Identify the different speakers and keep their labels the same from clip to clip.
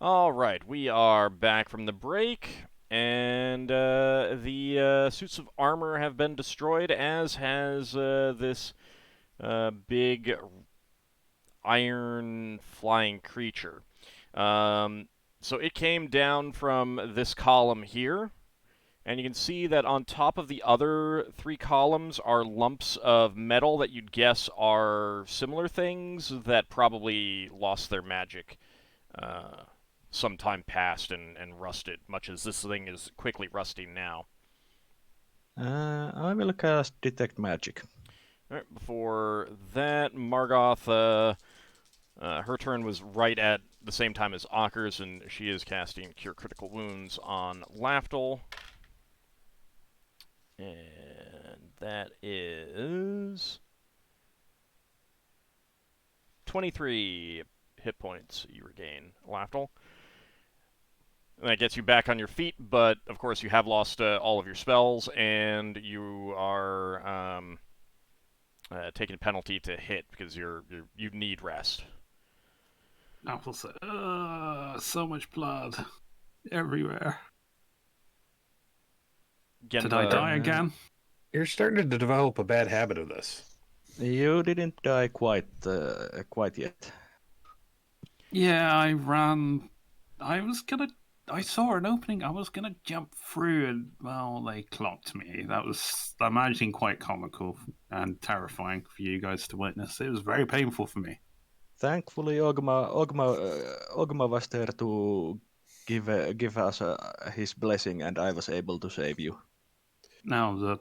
Speaker 1: All right, we are back from the break, and the suits of armor have been destroyed, as has this big iron flying creature. So it came down from this column here, and you can see that on top of the other three columns are lumps of metal that you'd guess are similar things that probably lost their magic. Some time passed and rusted, much as this thing is quickly rusting now.
Speaker 2: I will cast Detect Magic.
Speaker 1: All right, before that, Margoth, her turn was right at the same time as Ockar's, and she is casting Cure Critical Wounds on Lafdul. And that is 23 hit points you regain, Lafdul. And that gets you back on your feet, but of course you have lost all of your spells, and you are taking a penalty to hit because you need rest.
Speaker 3: Apple said, so much blood everywhere.
Speaker 1: Genva,
Speaker 3: Did I die again?
Speaker 4: You're starting to develop a bad habit of this.
Speaker 2: You didn't die quite yet.
Speaker 3: Yeah, I ran. I saw an opening. I was gonna jump through, and well, they clocked me. That was, I'm imagining, quite comical and terrifying for you guys to witness. It was very painful for me.
Speaker 2: Thankfully, Ogma was there to give us his blessing, and I was able to save you.
Speaker 3: Now the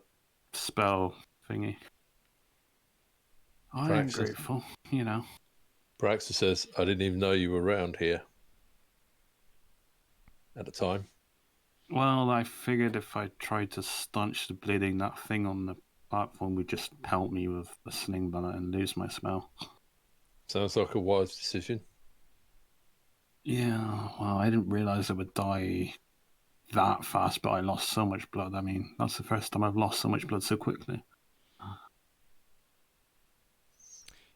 Speaker 3: spell thingy. I am
Speaker 4: Praxis.
Speaker 3: grateful, you know.
Speaker 4: Braxon says, I didn't even know you were around here at the time.
Speaker 3: Well, I figured if I tried to staunch the bleeding, that thing on the platform would just pelt me with a sling bullet and lose my smell.
Speaker 4: Sounds like a wise decision.
Speaker 3: Yeah, well, I didn't realize I would die that fast, but I lost so much blood. I mean, that's the first time I've lost so much blood so quickly.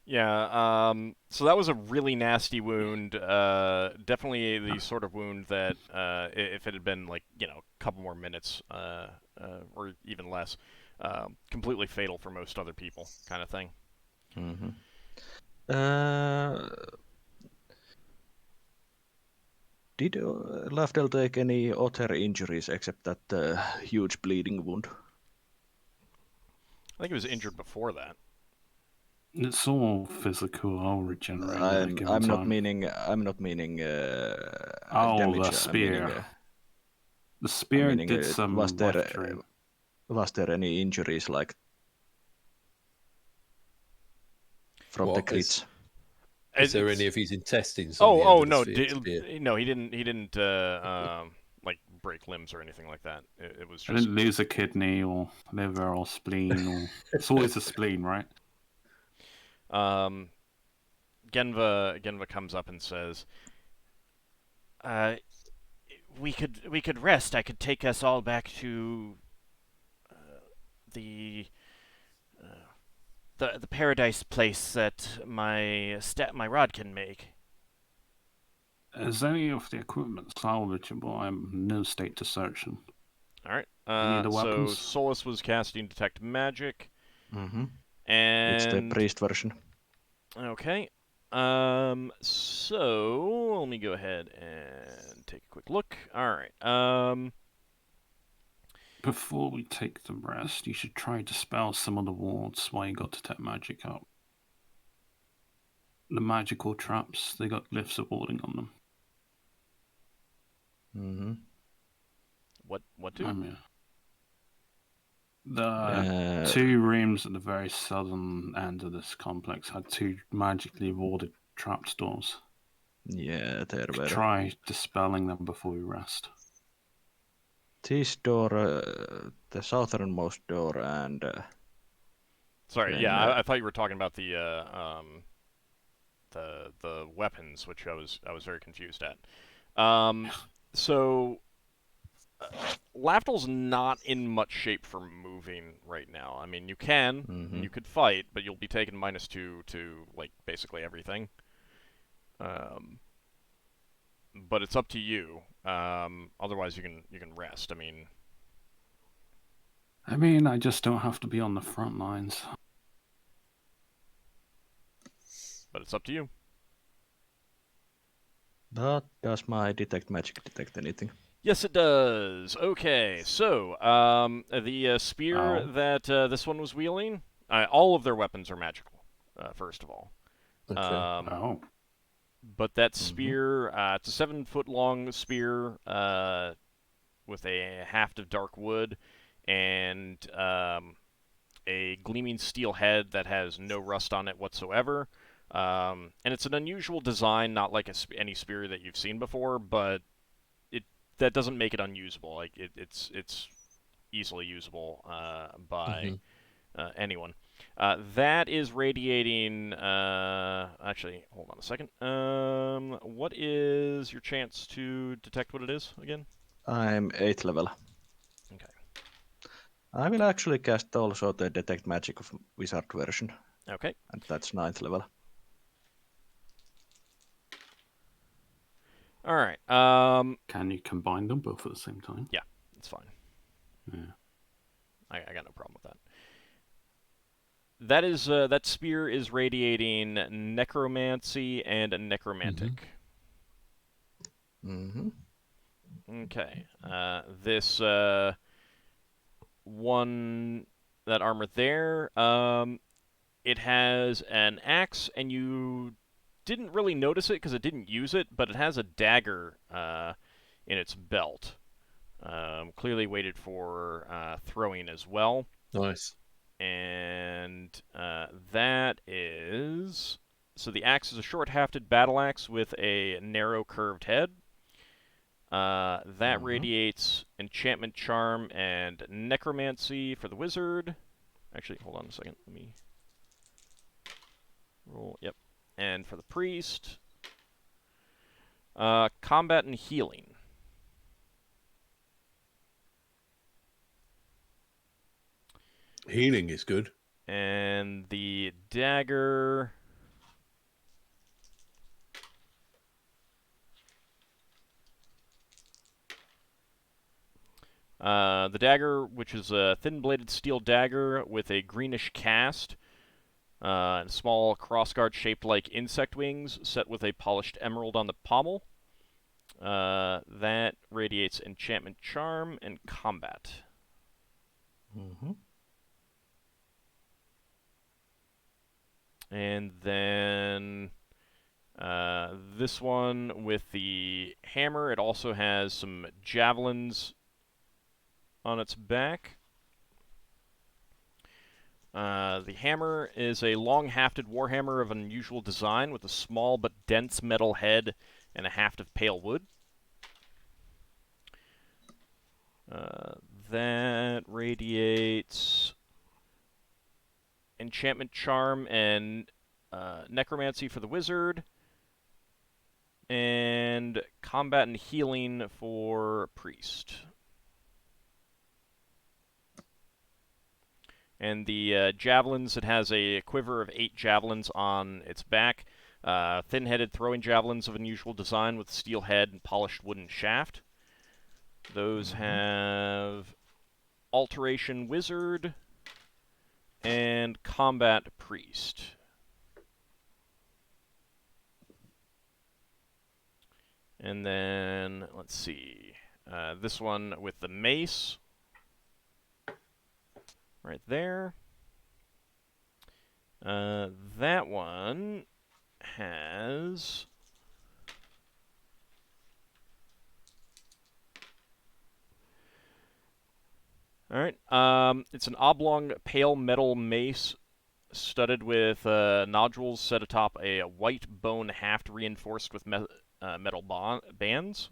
Speaker 1: Yeah, so that was a really nasty wound. Definitely the sort of wound that, if it had been like, a couple more minutes, or even less, completely fatal for most other people, kind of thing.
Speaker 2: Mm-hmm. Did Lafdul take any other injuries except that huge bleeding wound?
Speaker 1: I think he was injured before that.
Speaker 3: It's all physical. I'll regenerate at a given
Speaker 2: I'm
Speaker 3: time.
Speaker 2: not meaning damage.
Speaker 3: The spear. The spear did some
Speaker 2: was
Speaker 3: life-drain.
Speaker 2: Was there any injuries like from the crits?
Speaker 4: Is there any of his intestines?
Speaker 1: No,
Speaker 4: no,
Speaker 1: he didn't like break limbs or anything like that. It was just.
Speaker 3: I didn't lose a kidney or liver or spleen. Or it's always a spleen, right?
Speaker 1: Genva comes up and says, "We could rest. I could take us all back to the paradise place that my rod can make."
Speaker 3: Is any of the equipment salvageable? I'm in no state to search them.
Speaker 1: All right.
Speaker 3: Any of the
Speaker 1: so
Speaker 3: weapons?
Speaker 1: Solas was casting Detect Magic.
Speaker 2: Mm-hmm.
Speaker 1: And
Speaker 2: it's the priest version.
Speaker 1: Okay. So let me go ahead and take a quick look. All right.
Speaker 3: Before we take the rest, you should try to dispel some of the wards while you got Detect Magic up. The magical traps, they got glyphs of warding on them.
Speaker 2: Mm-hmm.
Speaker 1: What do?
Speaker 3: The two rooms at the very southern end of this complex had two magically warded trapdoors.
Speaker 2: Yeah, there were.
Speaker 3: Try dispelling them before we rest.
Speaker 2: This door, the southernmost door, and.
Speaker 1: Sorry, yeah, I thought you were talking about the weapons, which I was very confused at. So Lafdul's not in much shape for moving right now. I mean, you could fight, but you'll be taking -2 to like basically everything. but it's up to you. Otherwise, you can rest.
Speaker 3: I mean, I just don't have to be on the front lines.
Speaker 1: But it's up to you.
Speaker 2: But does my detect magic detect anything?
Speaker 1: Yes, it does. Okay, so the spear that this one was wielding, all of their weapons are magical. First of all,
Speaker 4: Okay.
Speaker 1: but that spear, it's a 7-foot long spear with a haft of dark wood and a gleaming steel head that has no rust on it whatsoever. And it's an unusual design, not like any spear that you've seen before, but that doesn't make it unusable. Like it's easily usable by anyone. That is radiating. Actually, hold on a second. What is your chance to detect what it is again?
Speaker 2: I'm 8th level.
Speaker 1: Okay.
Speaker 2: I will actually cast also the detect magic of wizard version.
Speaker 1: Okay.
Speaker 2: And that's 9th level.
Speaker 1: All right.
Speaker 3: Can you combine them both at the same time?
Speaker 1: Yeah, it's fine.
Speaker 3: Yeah.
Speaker 1: I got no problem with that. That is that spear is radiating necromancy and a necromantic.
Speaker 2: Mm-hmm.
Speaker 1: Okay. This one, that armor there, it has an axe, and you didn't really notice it because it didn't use it, but it has a dagger in its belt. Clearly weighted for throwing as well.
Speaker 4: Nice.
Speaker 1: And that is... So the axe is a short-hafted battle axe with a narrow curved head. That radiates enchantment, charm, and necromancy for the wizard. Actually, hold on a second. Let me roll. Yep. And for the priest, combat and healing.
Speaker 4: Healing is good.
Speaker 1: And the dagger... the dagger, which is a thin-bladed steel dagger with a greenish cast, and a small crossguard shaped like insect wings, set with a polished emerald on the pommel. That radiates enchantment, charm, and combat.
Speaker 2: Mm-hmm.
Speaker 1: And then this one with the hammer, it also has some javelins on its back. The hammer is a long-hafted warhammer of unusual design with a small but dense metal head and a haft of pale wood. That radiates enchantment, charm, and necromancy for the wizard, and combat and healing for priest. And the javelins, it has a quiver of 8 javelins on its back. Thin-headed throwing javelins of unusual design with steel head and polished wooden shaft. Those have alteration wizard and combat priest. And then, let's see, this one with the mace. Right there. That one has... Alright, it's an oblong pale metal mace studded with nodules set atop a white bone haft reinforced with metal bands.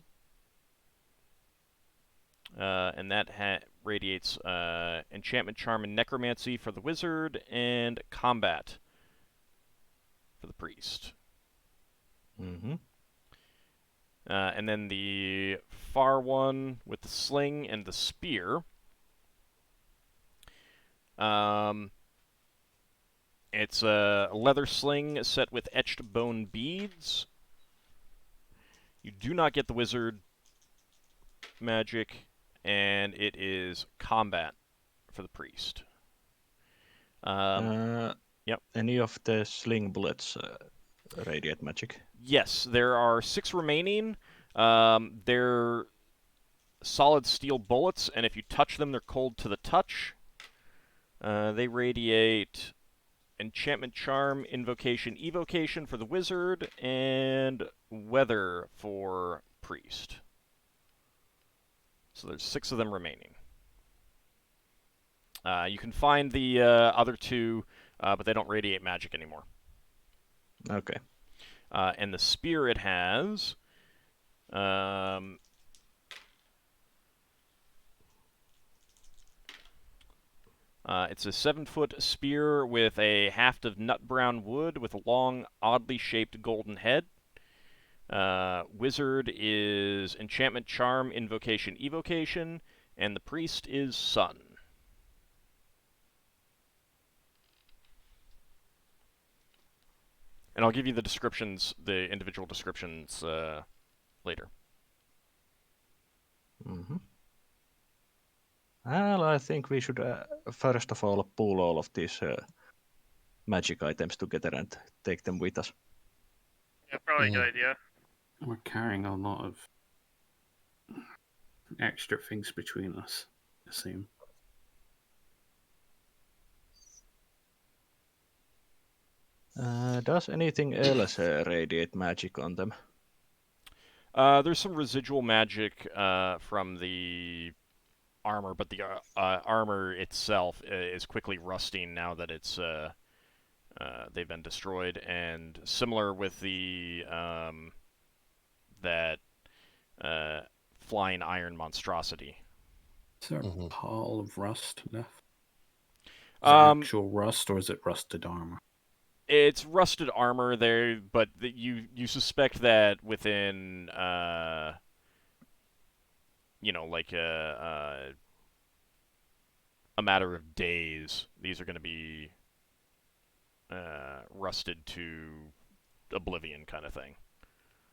Speaker 1: And that radiates enchantment, charm, and necromancy for the wizard, and combat for the priest.
Speaker 2: Mm-hmm.
Speaker 1: And then the far one with the sling and the spear. It's a leather sling set with etched bone beads. You do not get the wizard magic, and it is combat for the priest. Yep.
Speaker 2: Any of the sling bullets radiate magic?
Speaker 1: Yes, there are 6 remaining. They're solid steel bullets, and if you touch them, they're cold to the touch. They radiate enchantment, charm, invocation, evocation for the wizard, and weather for priest. So there's 6 of them remaining. You can find the other 2, but they don't radiate magic anymore.
Speaker 2: Okay.
Speaker 1: And the spear it has... it's a 7-foot spear with a haft of nut brown wood with a long, oddly shaped golden head. Wizard is enchantment, charm, invocation, evocation, and the priest is sun. And I'll give you the descriptions, the individual descriptions, later.
Speaker 2: Mm-hmm. Well, I think we should first of all pull all of these magic items together and take them with us.
Speaker 5: Yeah, probably a good idea.
Speaker 3: We're carrying a lot of extra things between us, it seems.
Speaker 2: Does anything else radiate magic on them?
Speaker 1: There's some residual magic from the armor, but the armor itself is quickly rusting now that it's they've been destroyed. And similar with the that flying iron monstrosity.
Speaker 3: Is there a pile of rust left? Is it
Speaker 1: Um,
Speaker 3: actual rust, or is it rusted armor?
Speaker 1: It's rusted armor there, but you suspect that within like a matter of days, these are going to be rusted to oblivion, kind of thing.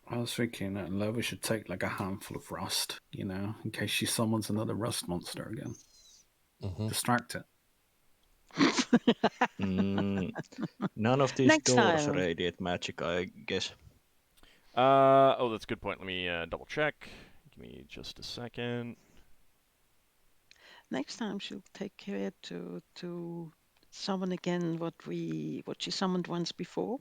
Speaker 3: I was thinking that Lova should take like a handful of rust, in case she summons another rust monster again. Distract it.
Speaker 2: None of these
Speaker 6: Next
Speaker 2: doors
Speaker 6: time.
Speaker 2: radiate magic, I guess.
Speaker 1: Oh, that's a good point. Let me double check. Give me just a second.
Speaker 6: Next time she'll take care to summon again what she summoned once before.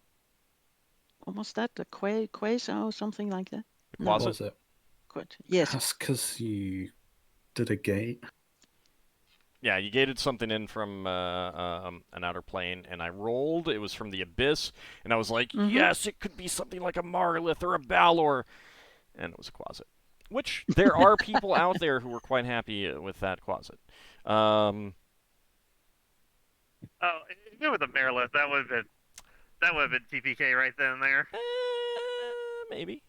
Speaker 6: Almost that, a quasar or something like that.
Speaker 1: The
Speaker 6: No.
Speaker 3: What
Speaker 1: quasit?
Speaker 3: was it?
Speaker 6: Yes.
Speaker 3: That's because you did a gate.
Speaker 1: Yeah, you gated something in from an outer plane, and I rolled. It was from the abyss, and I was like, yes, it could be something like a Marlith or a Balor, and it was a quasit. Which there are people out there who were quite happy with that quasit.
Speaker 5: Oh, if it was a Marilith, that would have been TPK right then and there.
Speaker 1: Maybe.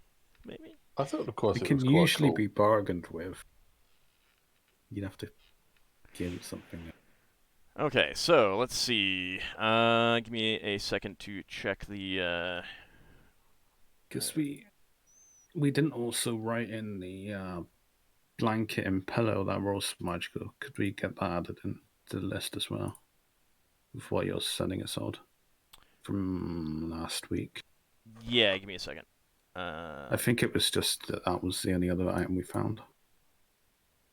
Speaker 4: I thought the
Speaker 3: It
Speaker 4: quasit
Speaker 3: can
Speaker 4: was quite
Speaker 3: usually
Speaker 4: cool.
Speaker 3: be bargained with. You'd have to give it something.
Speaker 1: Okay, so let's see. Give me a second to check the.
Speaker 3: Because we didn't also write in the blanket and pillow that were also magical. Could we get that added into the list as well? With what you're sending us out from last week.
Speaker 1: Yeah, give me a second.
Speaker 3: I think it was just that was the only other item we found.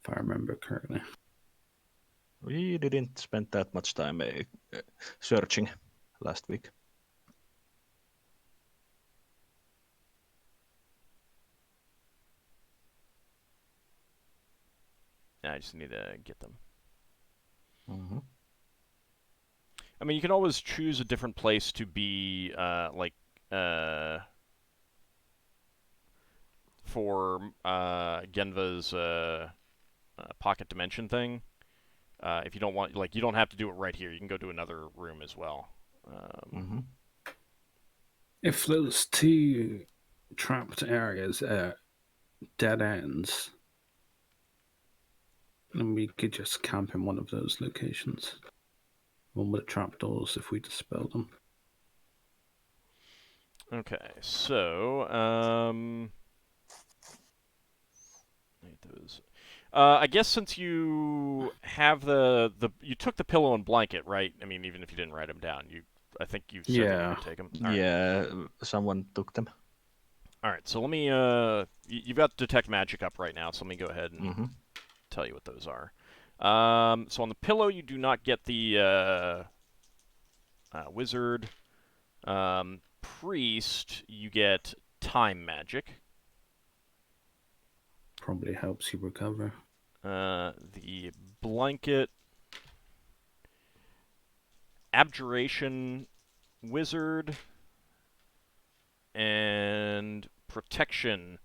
Speaker 3: If I remember correctly.
Speaker 2: We didn't spend that much time searching last week.
Speaker 1: I just need to get them.
Speaker 2: Mm-hmm.
Speaker 1: I mean, you can always choose a different place to be, for Genva's pocket dimension thing. If you don't want, you don't have to do it right here. You can go to another room as well.
Speaker 3: If those 2 trapped areas are dead ends, then we could just camp in one of those locations. One with trapdoors if we dispel them.
Speaker 1: Okay, so write those. I guess since you have you took the pillow and blanket, right? I mean, even if you didn't write them down, I think you said that you
Speaker 3: Yeah.
Speaker 1: would take them. All right.
Speaker 2: Yeah, someone took them.
Speaker 1: All right. So let me. You've got detect magic up right now, so let me go ahead and tell you what those are. So on the pillow, you do not get the wizard. Priest, you get time magic.
Speaker 3: Probably helps you recover.
Speaker 1: The blanket, abjuration, wizard, and protection.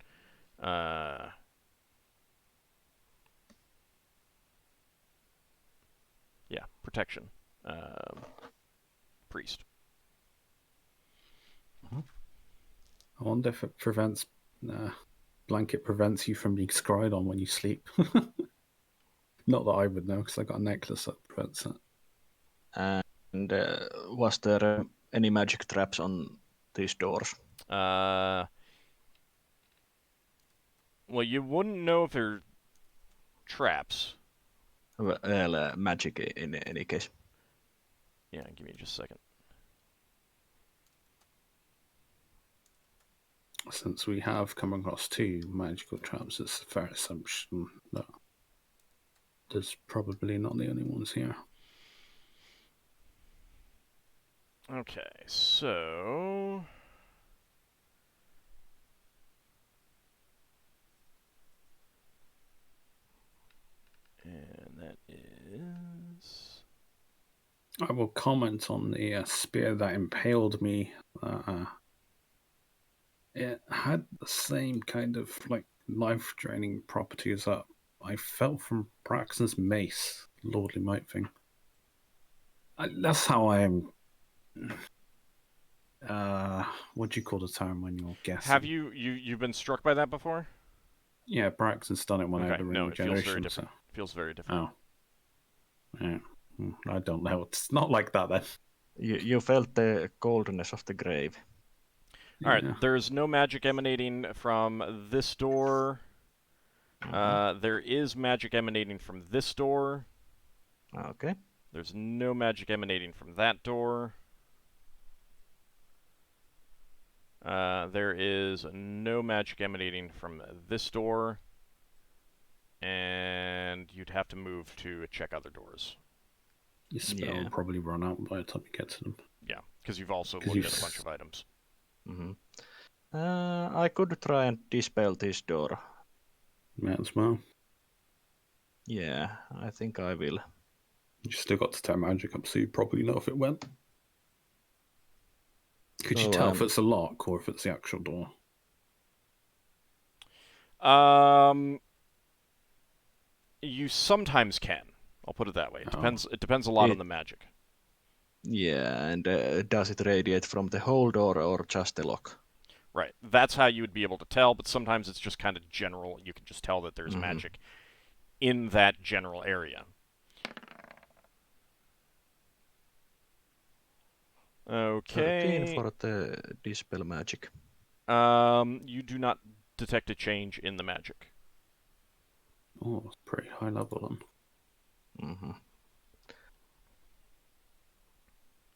Speaker 1: Yeah, protection. Priest.
Speaker 3: I wonder if it prevents. Blanket prevents you from being scryed on when you sleep. Not that I would know, because I got a necklace that prevents that.
Speaker 2: And was there any magic traps on these doors?
Speaker 1: Well, you wouldn't know if they're traps.
Speaker 2: Well, magic in any case.
Speaker 1: Yeah, give me just a second.
Speaker 3: Since we have come across 2 magical traps, it's a fair assumption that there's probably not the only ones here.
Speaker 1: Okay, so... And that is...
Speaker 3: I will comment on the spear that impaled me. It had the same kind of like life-draining properties that I felt from Braxon's mace, Lordly Might thing. That's how I am. What do you call the term when you're guessing?
Speaker 1: Have you've been struck by that before?
Speaker 3: Yeah, Braxton's done it when I had the ring
Speaker 1: no, it feels very
Speaker 3: regeneration.
Speaker 1: different. Feels very different.
Speaker 3: Oh. Yeah. I don't know. It's not like that then.
Speaker 2: You felt the coldness of the grave.
Speaker 1: All right, there's no magic emanating from this door. There is magic emanating from this door.
Speaker 2: Okay.
Speaker 1: There's no magic emanating from that door. There is no magic emanating from this door. And you'd have to move to check other doors.
Speaker 3: Your spell will probably run out by the time you get to them.
Speaker 1: Yeah, because you've also looked at a bunch of items.
Speaker 2: I could try and dispel this door.
Speaker 3: Might as well.
Speaker 2: Yeah, I think I will.
Speaker 3: You still got to turn magic up, so you probably know if it went. Could you tell if it's a lock or if it's the actual door?
Speaker 1: You sometimes can. I'll put it that way. It depends. It depends a lot on the magic.
Speaker 2: Yeah, and does it radiate from the whole door or just the lock?
Speaker 1: Right. That's how you would be able to tell, but sometimes it's just kind of general. You can just tell that there's magic in that general area. Okay.
Speaker 2: 13 for the dispel magic.
Speaker 1: You do not detect a change in the magic.
Speaker 3: Oh, it's pretty high level then.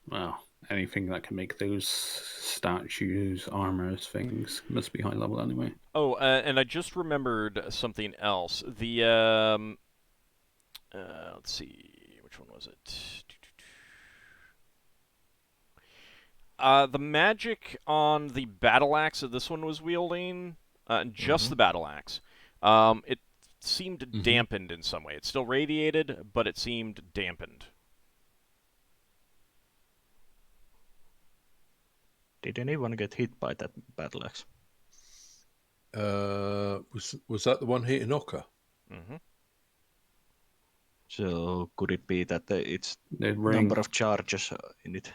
Speaker 3: Well, anything that can make those statues, armors, things must be high level anyway.
Speaker 1: Oh, and I just remembered something else. The let's see, which one was it? The magic on the battle axe that this one was wielding, just the battle axe, it seemed dampened in some way. It still radiated, but it seemed dampened.
Speaker 2: Did anyone get hit by that battle axe?
Speaker 4: Was that the one hitting Ockar?
Speaker 2: So could it be that it's
Speaker 3: the
Speaker 2: number of charges in it?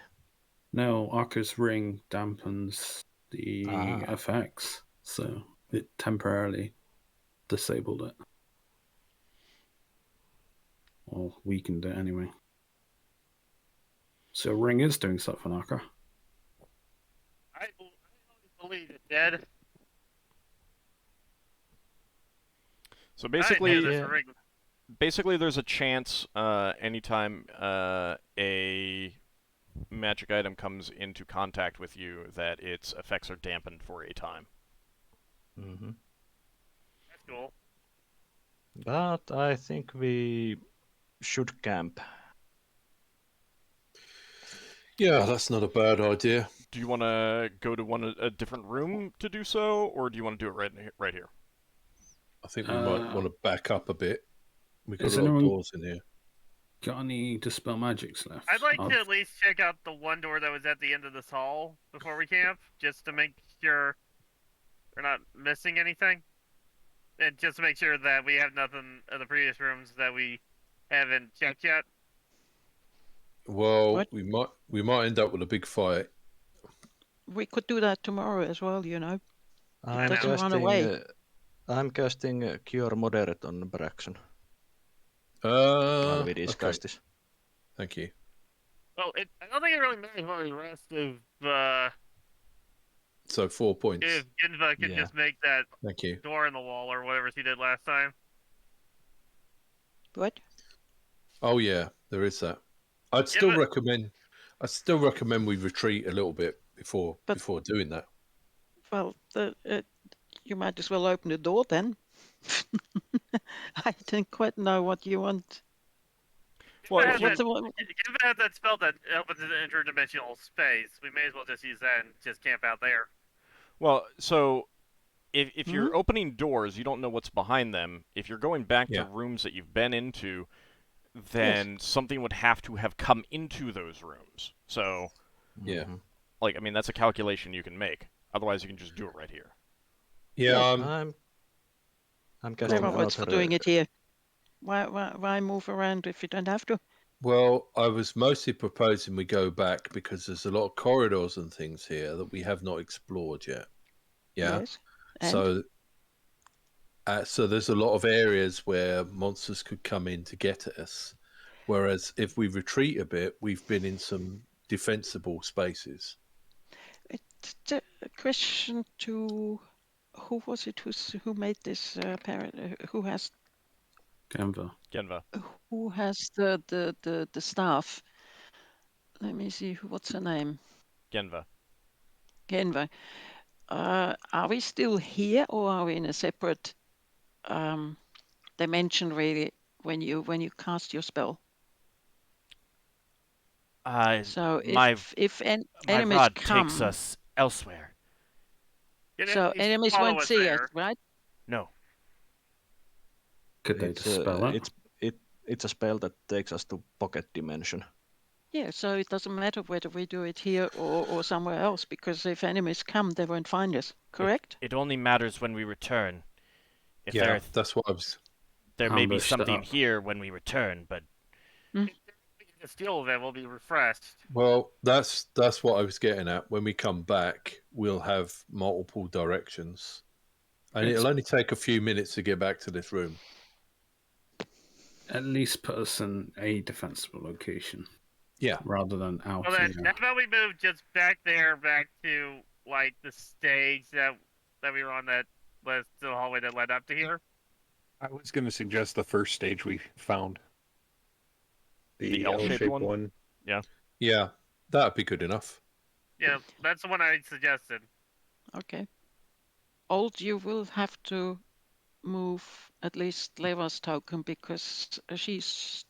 Speaker 3: No, Ockar's ring dampens the effects, so it temporarily disabled it. Or weakened it anyway. So ring is doing stuff on Ockar.
Speaker 5: I always believe it, Dad.
Speaker 1: So
Speaker 5: I didn't hear this
Speaker 2: Yeah.
Speaker 5: ring.
Speaker 1: basically, there's a chance anytime a magic item comes into contact with you that its effects are dampened for a time.
Speaker 2: Hmm.
Speaker 5: That's cool.
Speaker 2: But I think we should camp.
Speaker 4: Yeah, that's not a bad idea.
Speaker 1: Do you want to go to a different room to do so, or do you want to do it right here?
Speaker 4: I think we might want to back up a bit. We've got
Speaker 3: Is
Speaker 4: a lot of
Speaker 3: anyone-
Speaker 4: doors in here.
Speaker 3: Got any Dispel Magics left?
Speaker 5: I'd like to
Speaker 3: I've-
Speaker 5: at least check out the one door that was at the end of this hall before we camp, just to make sure we're not missing anything. And just to make sure that we have nothing in the previous rooms that we haven't checked yet.
Speaker 4: Well,
Speaker 6: What?
Speaker 4: we might end up with a big fight.
Speaker 6: We could do that tomorrow as well, you know.
Speaker 2: I'm
Speaker 6: doesn't run
Speaker 2: casting.
Speaker 6: away.
Speaker 2: I'm casting Cure Moderate on Braxon while we
Speaker 4: Okay.
Speaker 2: discuss this.
Speaker 4: Thank you.
Speaker 5: Well, I don't think it really matters what the rest of
Speaker 4: So 4 points.
Speaker 5: if Ginva could
Speaker 2: Yeah.
Speaker 5: just make that
Speaker 4: Thank you.
Speaker 5: door in the wall or whatever she did last time.
Speaker 6: What?
Speaker 4: Oh yeah, there is that. I'd still
Speaker 5: but-
Speaker 4: recommend we retreat a little bit before
Speaker 6: But-
Speaker 4: before doing that.
Speaker 6: Well, you might as well open the door then. I don't quite know what you want.
Speaker 1: Well,
Speaker 5: Ginva
Speaker 1: if you-
Speaker 5: has
Speaker 6: What's
Speaker 5: that,
Speaker 6: the,
Speaker 5: Ginva has that spell that opens an interdimensional space. We may as well just use that and just camp out there.
Speaker 1: Well, so if you're opening doors, you don't know what's behind them. If you're going back
Speaker 4: Yeah.
Speaker 1: to rooms that you've been into, then something would have to have come into those rooms. So,
Speaker 4: Yeah.
Speaker 2: Mhm.
Speaker 1: like, I mean, that's a calculation you can make. Otherwise, you can just do it right here.
Speaker 4: Yeah,
Speaker 2: I'm casting
Speaker 6: Clever, what's for
Speaker 2: another.
Speaker 6: doing it here? Why move around if you don't have to?
Speaker 4: well, I was mostly proposing we go back because there's a lot of corridors and things here that we have not explored yet. Yeah.
Speaker 6: Yes. And?
Speaker 4: So there's a lot of areas where monsters could come in to get at us. Whereas if we retreat a bit, we've been in some defensible spaces.
Speaker 6: It's a question to who was it who made this who has
Speaker 3: Genva.
Speaker 1: Genva.
Speaker 6: the staff? Let me see what's her name.
Speaker 1: Genva.
Speaker 6: Genva. Are we still here or are we in a separate dimension really when you cast your spell? So
Speaker 1: my
Speaker 6: enemies
Speaker 1: rod
Speaker 6: come,
Speaker 1: takes us elsewhere.
Speaker 5: Can
Speaker 6: so
Speaker 5: at least
Speaker 6: enemies
Speaker 5: follow
Speaker 6: won't
Speaker 5: us
Speaker 6: see
Speaker 5: there.
Speaker 6: us, right?
Speaker 1: No.
Speaker 3: Could they
Speaker 2: It's
Speaker 3: dispel it?
Speaker 2: it's a spell that takes us to pocket dimension.
Speaker 6: Yeah, so it doesn't matter whether we do it here or somewhere else, because if enemies come, they won't find us. Correct?
Speaker 1: It only matters when we return. If
Speaker 4: Yeah, that's what I was.
Speaker 1: there may be
Speaker 3: Ambushed
Speaker 1: something
Speaker 3: up.
Speaker 1: here when we return, but
Speaker 5: We can steal them. We'll be refreshed.
Speaker 4: Well, that's what I was getting at. When we come back, we'll have multiple directions, and
Speaker 3: It's-
Speaker 4: it'll only take a few minutes to get back to this room.
Speaker 3: At least put us in a defensible location
Speaker 4: Yeah,
Speaker 3: rather than out
Speaker 5: Well, then,
Speaker 3: here.
Speaker 5: how about we move just back there, back to like the stage that we were on that was the hallway that led up to here.
Speaker 7: I was going to suggest the first stage we found.
Speaker 1: The
Speaker 7: The
Speaker 1: L-shaped
Speaker 7: L-shaped
Speaker 1: one?
Speaker 7: one.
Speaker 4: yeah, that'd be good enough.
Speaker 5: Yeah, that's the one I suggested.
Speaker 6: Okay. Old, you will have to move at least Leva's token because she's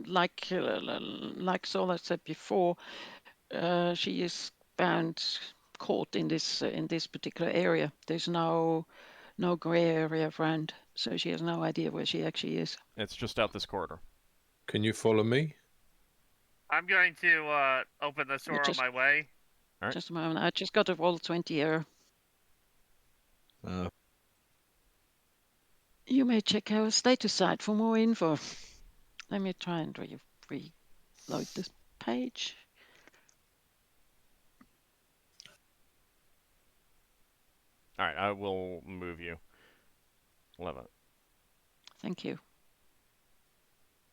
Speaker 6: like Solas said before, she is bound, caught in this particular area. There's no gray area around, so she has no idea where she actually is.
Speaker 1: it's just out this corridor.
Speaker 4: Can you follow me?
Speaker 5: I'm going to open this door
Speaker 6: just-
Speaker 5: on my way.
Speaker 1: Alright.
Speaker 6: Just a moment. I just got a roll 20 error. You may check our status site for more info. Let me try and reload this page.
Speaker 1: All right, I will move you. 11.
Speaker 6: Thank you.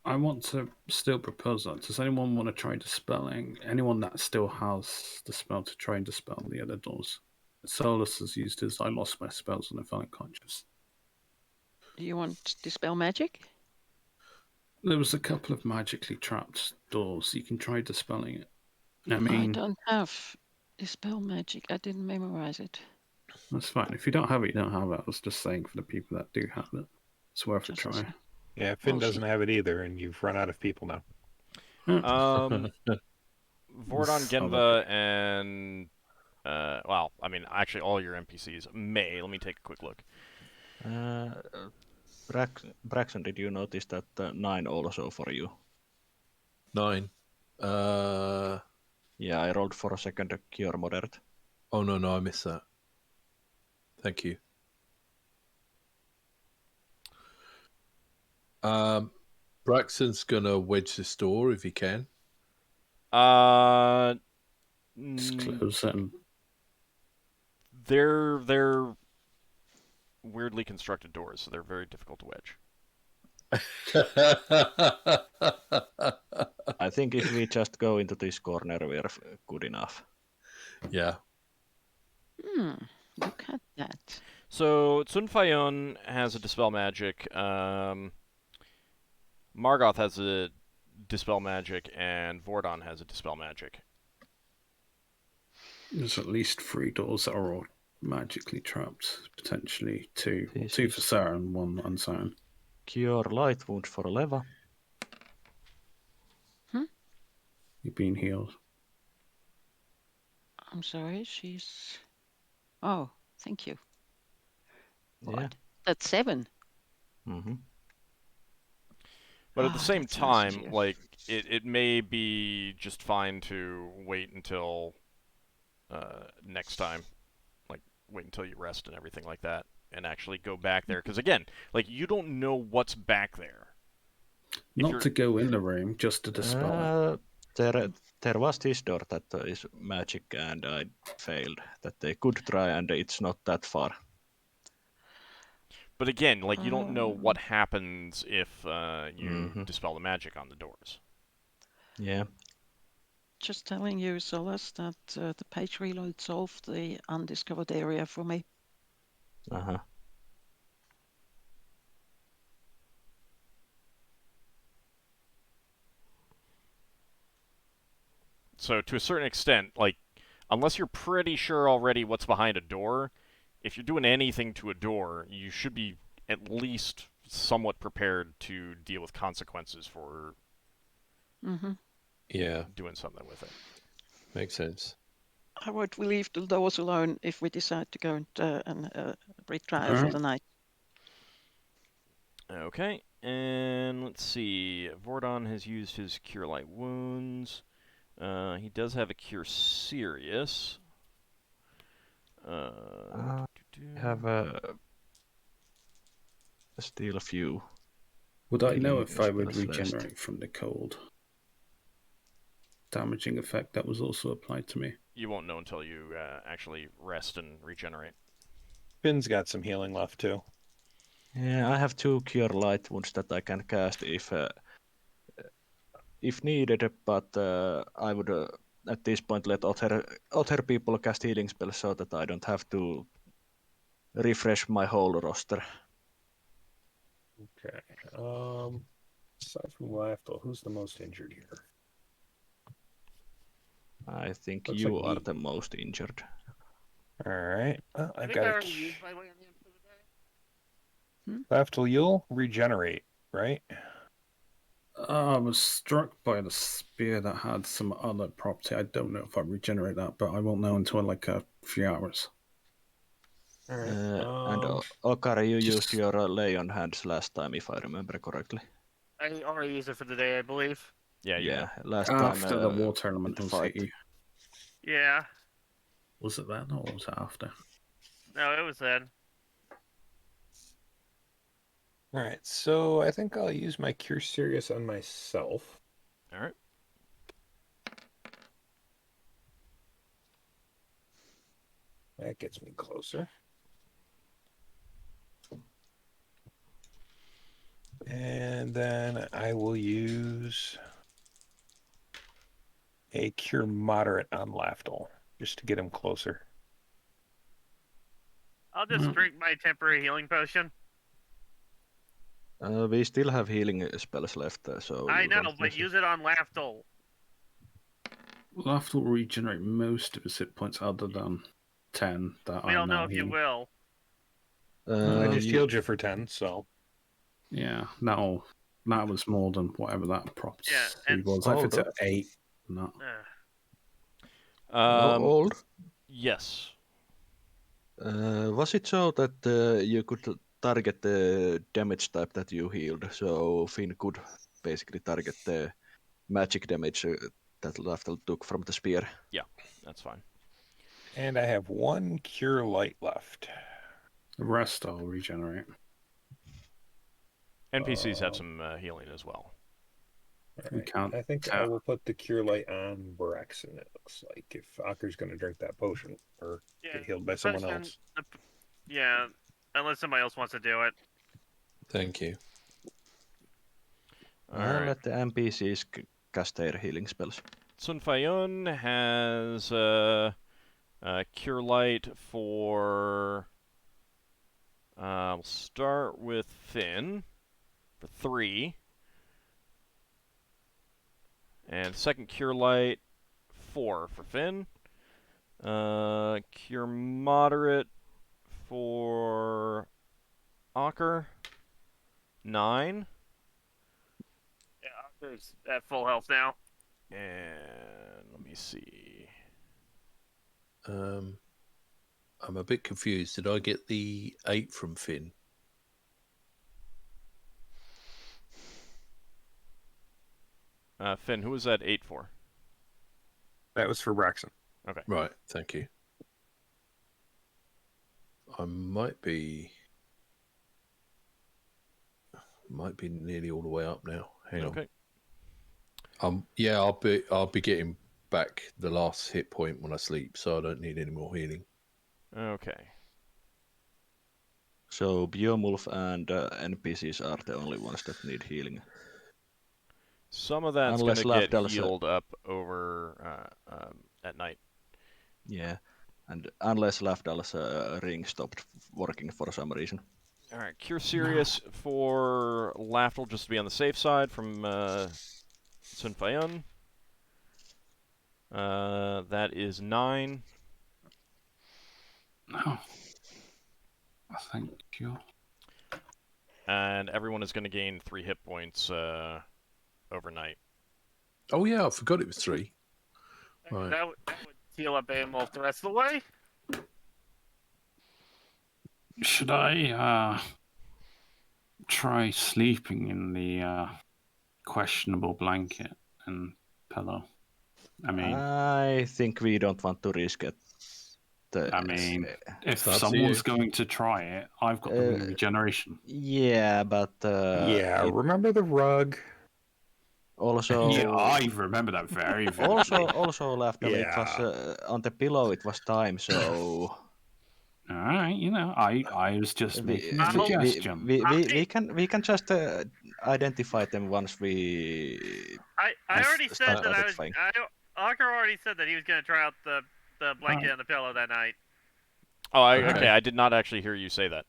Speaker 3: I want to still propose that. Does anyone want to try dispelling? Anyone that still has the spell to try and dispel the other doors? Solas has used his I lost my spells and I felt unconscious.
Speaker 6: Do you want Dispel Magic?
Speaker 3: There was a couple of magically trapped doors. You can try dispelling it. I
Speaker 6: I
Speaker 3: mean,
Speaker 6: don't have Dispel Magic. I didn't memorize it.
Speaker 3: that's fine. If you don't have it, you don't have it. I was just saying for the people that do have it, it's worth a
Speaker 6: Just a
Speaker 3: try.
Speaker 6: sec.
Speaker 7: Yeah, Finn
Speaker 6: Well,
Speaker 7: doesn't have it either, and you've run out of people now.
Speaker 1: Vordon,
Speaker 2: Oh,
Speaker 1: Genva, and well, I mean, actually, all your NPCs may. Let me take a quick look.
Speaker 2: Braxon, did you notice that 9 also for you?
Speaker 4: 9.
Speaker 2: Yeah, I rolled for a second Cure Moderate.
Speaker 4: Oh, no, I missed that. Thank you. Braxton's gonna wedge this door if he can.
Speaker 3: Just close it and
Speaker 1: They're weirdly constructed doors, so they're very difficult to wedge.
Speaker 2: I think if we just go into this corner, we're good enough.
Speaker 4: Yeah.
Speaker 6: Look at that.
Speaker 1: So Tsunfayon has a Dispel Magic. Margoth has a Dispel Magic, and Vordon has a Dispel Magic.
Speaker 3: there's at least 3 doors that are all magically trapped. Potentially 2. Well,
Speaker 2: This
Speaker 3: 2 for
Speaker 2: is-
Speaker 3: certain, 1 uncertain.
Speaker 2: Cure Light Wounds for Leva.
Speaker 3: You've been healed.
Speaker 6: I'm sorry, she's... Oh, thank you.
Speaker 2: Yeah.
Speaker 6: What? That's 7.
Speaker 2: Mm-hmm.
Speaker 1: But at the same
Speaker 6: that's nice of
Speaker 1: time,
Speaker 6: you.
Speaker 1: like, it may be just fine to wait until next time. Like, wait until you rest and everything like that, and actually go back there. Because, again, like, you don't know what's back there.
Speaker 3: Not to go in the room, just to dispel it.
Speaker 2: There was this door that is magic, and I failed. That they could try, and it's not that far.
Speaker 1: But again, like, you don't know what happens if you
Speaker 2: Mhm.
Speaker 1: dispel the magic on the doors.
Speaker 2: Yeah.
Speaker 6: Just telling you, Solas, that the page reload solved the undiscovered area for me.
Speaker 2: Uh-huh.
Speaker 1: So to a certain extent, like, unless you're pretty sure already what's behind a door, if you're doing anything to a door, you should be at least somewhat prepared to deal with consequences for
Speaker 4: Yeah,
Speaker 1: doing something with it.
Speaker 4: makes sense.
Speaker 6: How about we leave the doors alone if we decide to go and retry for
Speaker 3: Alright.
Speaker 6: the night?
Speaker 1: Okay, and let's see. Vordon has used his Cure Light Wounds. He does have a Cure Serious.
Speaker 2: Have still a few.
Speaker 3: Would I know
Speaker 2: healing
Speaker 3: if I would
Speaker 2: spells left.
Speaker 3: regenerate from the cold? Damaging effect that was also applied to me.
Speaker 1: You won't know until you actually rest and regenerate.
Speaker 7: Finn's got some healing left too.
Speaker 2: Yeah, I have 2 Cure Light Wounds that I can cast if needed, but I would at this point let other people cast healing spells so that I don't have to refresh my whole roster.
Speaker 7: Okay. Aside from Lafdul, who's the most injured here?
Speaker 2: I think
Speaker 7: Looks
Speaker 2: you
Speaker 7: like
Speaker 2: are
Speaker 7: me.
Speaker 2: the most injured.
Speaker 7: All right. Well,
Speaker 5: I
Speaker 7: I've
Speaker 5: think I
Speaker 7: got
Speaker 5: already used my land for the day.
Speaker 7: Lafdul, you'll regenerate, right?
Speaker 3: I was struck by the spear that had some other property. I don't know if I regenerate that, but I won't know until like a few hours.
Speaker 7: All right.
Speaker 2: And Ockar, you used your lay on hands last time, if I remember correctly.
Speaker 5: I already used it for the day, I believe.
Speaker 1: Yeah, you have.
Speaker 2: last time
Speaker 3: After the water
Speaker 2: in
Speaker 3: element
Speaker 2: the
Speaker 3: was
Speaker 2: fight.
Speaker 3: hit you.
Speaker 5: Yeah.
Speaker 3: Was it then or was it after?
Speaker 5: No, it was then.
Speaker 7: All right. So I think I'll use my Cure Serious on myself.
Speaker 1: All right.
Speaker 7: That gets me closer. And then I will use a Cure Moderate on Lafdul, just to get him closer.
Speaker 5: I'll just drink my temporary healing potion.
Speaker 2: We still have healing spells left, so
Speaker 5: I
Speaker 2: you
Speaker 5: know,
Speaker 2: don't
Speaker 5: but use it on Lafdul.
Speaker 3: Lafdul will regenerate most of his hit points other than 10 that
Speaker 5: We
Speaker 3: I'm
Speaker 5: don't know
Speaker 3: now
Speaker 5: if you
Speaker 3: healing.
Speaker 5: will.
Speaker 7: I just
Speaker 2: you-
Speaker 7: healed you for 10, so.
Speaker 3: Yeah, that was more than whatever that props
Speaker 5: Yeah, and-
Speaker 3: was.
Speaker 2: Oh,
Speaker 3: If it's at
Speaker 2: that-
Speaker 3: 8, no.
Speaker 2: Old.
Speaker 1: Yes.
Speaker 2: Was it so that you could target the damage type that you healed? So Finn could basically target the magic damage that Lafdul took from the spear.
Speaker 1: That's fine.
Speaker 7: And I have 1 Cure Light left.
Speaker 3: The rest I'll regenerate.
Speaker 1: NPCs have some healing as well.
Speaker 3: We can't
Speaker 7: I think I will put the Cure Light on Braxon, it looks like, if Ockar's going to drink that potion or get healed by someone else.
Speaker 5: Yeah, unless somebody else wants to do it.
Speaker 4: Thank you.
Speaker 1: All right.
Speaker 2: Let the NPCs cast their healing spells.
Speaker 1: Sun Fayun has Cure Light for. We'll start with Finn for 3. And second Cure Light, 4 for Finn. Cure Moderate for Ockar, 9.
Speaker 5: Yeah, Ockar's at full health now.
Speaker 1: And let me see.
Speaker 4: I'm a bit confused. Did I get the 8 from Finn?
Speaker 1: Finn, who was that 8 for?
Speaker 7: That was for Braxon.
Speaker 1: Okay.
Speaker 4: Right, thank you. I might be nearly all the way up now. Hang on.
Speaker 1: Okay.
Speaker 4: Yeah, I'll be getting back the last hit point when I sleep, so I don't need any more healing.
Speaker 1: Okay.
Speaker 2: So Biomulf and NPCs are the only ones that need healing.
Speaker 1: Some of that's going
Speaker 2: Unless
Speaker 1: to get
Speaker 2: Lafdal's,
Speaker 1: healed up over at night.
Speaker 2: Yeah, and unless Lafdal's ring stopped working for some reason.
Speaker 1: All right, Cure Serious for Lafdul, just to be on the safe side, from Sun Fayun. That is 9.
Speaker 3: No. Thank you.
Speaker 1: And everyone is going to gain 3 hit points overnight.
Speaker 4: Oh yeah, I forgot it was 3. Right.
Speaker 5: That would heal up Behemoth the rest of the way.
Speaker 3: Should I try sleeping in the questionable blanket and pillow? I mean,
Speaker 2: I think we don't want to risk it.
Speaker 3: if
Speaker 4: That's
Speaker 3: someone's
Speaker 4: you.
Speaker 3: going to try it, I've got the ring of regeneration.
Speaker 2: Yeah, but
Speaker 7: Remember the rug?
Speaker 2: also
Speaker 3: Yeah, I remember that very vividly.
Speaker 2: also Lafdal, it was on the pillow. It was time, so.
Speaker 3: All right, I was just making a suggestion.
Speaker 2: We can just identify them once we.
Speaker 5: I already said
Speaker 2: start
Speaker 5: that
Speaker 2: identifying.
Speaker 5: Ockar already said that he was going to try out the blanket and the pillow that night.
Speaker 1: Oh,
Speaker 4: Okay.
Speaker 1: okay. I did not actually hear you say that.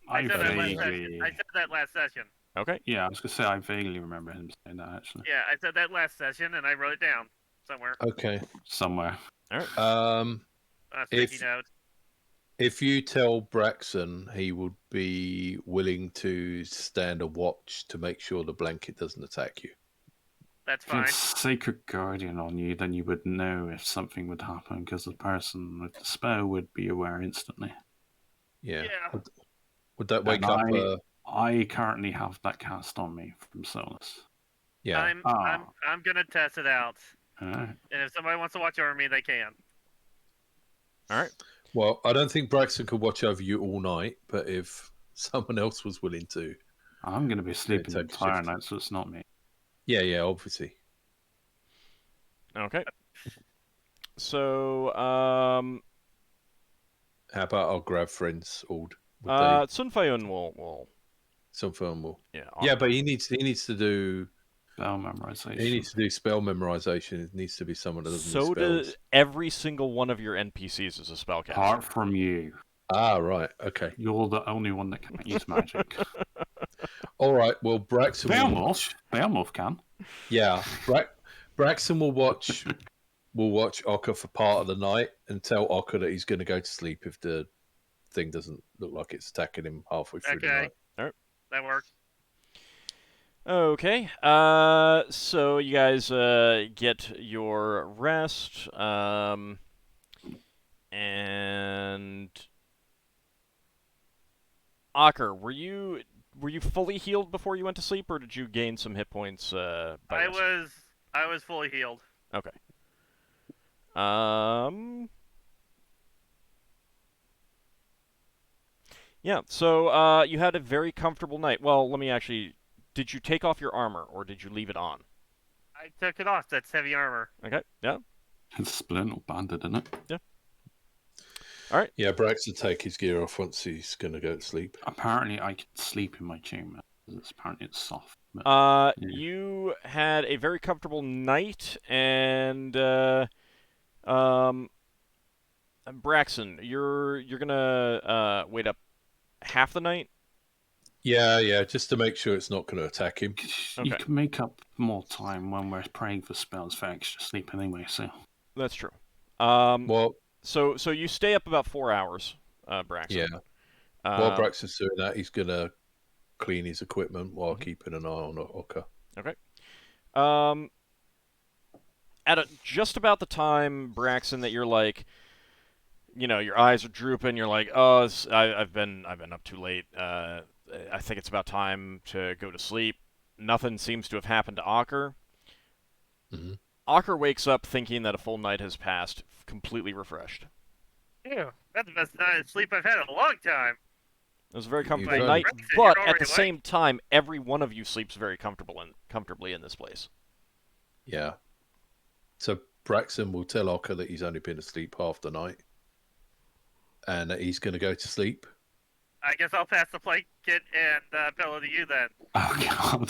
Speaker 5: I said that last session.
Speaker 3: vaguely.
Speaker 5: I said that last session.
Speaker 1: Okay.
Speaker 3: Yeah, I was gonna say I vaguely remember him saying that actually.
Speaker 5: Yeah, I said that last session, and I wrote it down somewhere.
Speaker 4: Okay.
Speaker 3: Somewhere.
Speaker 1: All right.
Speaker 5: On a sticky
Speaker 4: If-
Speaker 5: note.
Speaker 4: If you tell Braxon, he would be willing to stand a watch to make sure the blanket doesn't attack you.
Speaker 5: That's
Speaker 3: If you had
Speaker 5: fine.
Speaker 3: Sacred Guardian on you, then you would know if something would happen because the person with the spell would be aware instantly.
Speaker 4: Yeah.
Speaker 5: Yeah.
Speaker 4: Would that wake
Speaker 3: And
Speaker 4: up?
Speaker 3: I currently have that cast on me from Solas.
Speaker 4: Yeah.
Speaker 5: I'm gonna test it out,
Speaker 3: Alright.
Speaker 5: and if somebody wants to watch over me, they can.
Speaker 1: All right.
Speaker 4: Well, I don't think Braxton could watch over you all night, but if someone else was willing to,
Speaker 3: I'm going to be sleeping the
Speaker 4: take a
Speaker 3: entire
Speaker 4: shift.
Speaker 3: night, so it's not me.
Speaker 4: yeah, obviously.
Speaker 1: Okay. So,
Speaker 4: How about our grab friends, Ald?
Speaker 1: Sun Fayun will.
Speaker 4: Some firm will.
Speaker 1: Yeah.
Speaker 4: Yeah, but he needs to do.
Speaker 3: Spell memorization.
Speaker 4: He needs to do spell memorization. It needs to be someone that doesn't
Speaker 1: So
Speaker 4: use spells.
Speaker 1: does every single one of your NPCs is a spellcaster.
Speaker 3: Apart from you.
Speaker 4: Ah, right. Okay.
Speaker 3: You're the only one that can't use magic.
Speaker 4: All right. Well, Braxon.
Speaker 3: Beowulf can.
Speaker 4: Yeah, Braxon will watch Ockar for part of the night and tell Ockar that he's going to go to sleep if the thing doesn't look like it's attacking him halfway through the
Speaker 5: Okay.
Speaker 4: night.
Speaker 1: All right.
Speaker 5: That works.
Speaker 1: Okay. So you guys get your rest. And Ockar, were you fully healed before you went to sleep, or did you gain some hit points? By this?
Speaker 5: I was fully healed.
Speaker 1: Okay. Yeah. So you had a very comfortable night. Well, let me actually. Did you take off your armor, or did you leave it on?
Speaker 5: I took it off. That's heavy armor.
Speaker 1: Okay. Yeah.
Speaker 3: It's splint or banded, isn't it?
Speaker 1: Yeah. All right.
Speaker 4: Yeah, Braxon take his gear off once he's going to go to sleep.
Speaker 3: Apparently, I can sleep in my chamber. Apparently, it's soft. But, yeah.
Speaker 1: You had a very comfortable night, and Braxon, you're gonna wait up half the night.
Speaker 4: Yeah, just to make sure it's not going to attack him.
Speaker 3: You
Speaker 1: Okay.
Speaker 3: can make up more time when we're praying for spells for extra sleep anyway. So
Speaker 1: That's true.
Speaker 4: Well,
Speaker 1: So you stay up about 4 hours, Braxon.
Speaker 4: yeah. While Braxon's doing that, he's going to clean his equipment while keeping an eye on Ockar.
Speaker 1: Okay. At just about the time, Braxon, that you're like, your eyes are drooping. You're like, oh, I've been up too late. I think it's about time to go to sleep. Nothing seems to have happened to Ockar.
Speaker 4: Mm-hmm.
Speaker 1: Ockar wakes up thinking that a full night has passed, completely refreshed.
Speaker 5: Yeah, that's the best night of sleep I've had in a long time.
Speaker 1: It was a very
Speaker 4: You've
Speaker 1: comfortable
Speaker 4: done
Speaker 1: night,
Speaker 4: it.
Speaker 5: Braxon,
Speaker 1: but
Speaker 5: you're
Speaker 1: at the
Speaker 5: already
Speaker 1: same time, every one of you sleeps very comfortably in this place.
Speaker 4: Yeah. So Braxon will tell Ockar that he's only been asleep half the night and that he's going to go to sleep.
Speaker 5: I guess I'll pass the blanket and pillow to you then.
Speaker 3: oh god,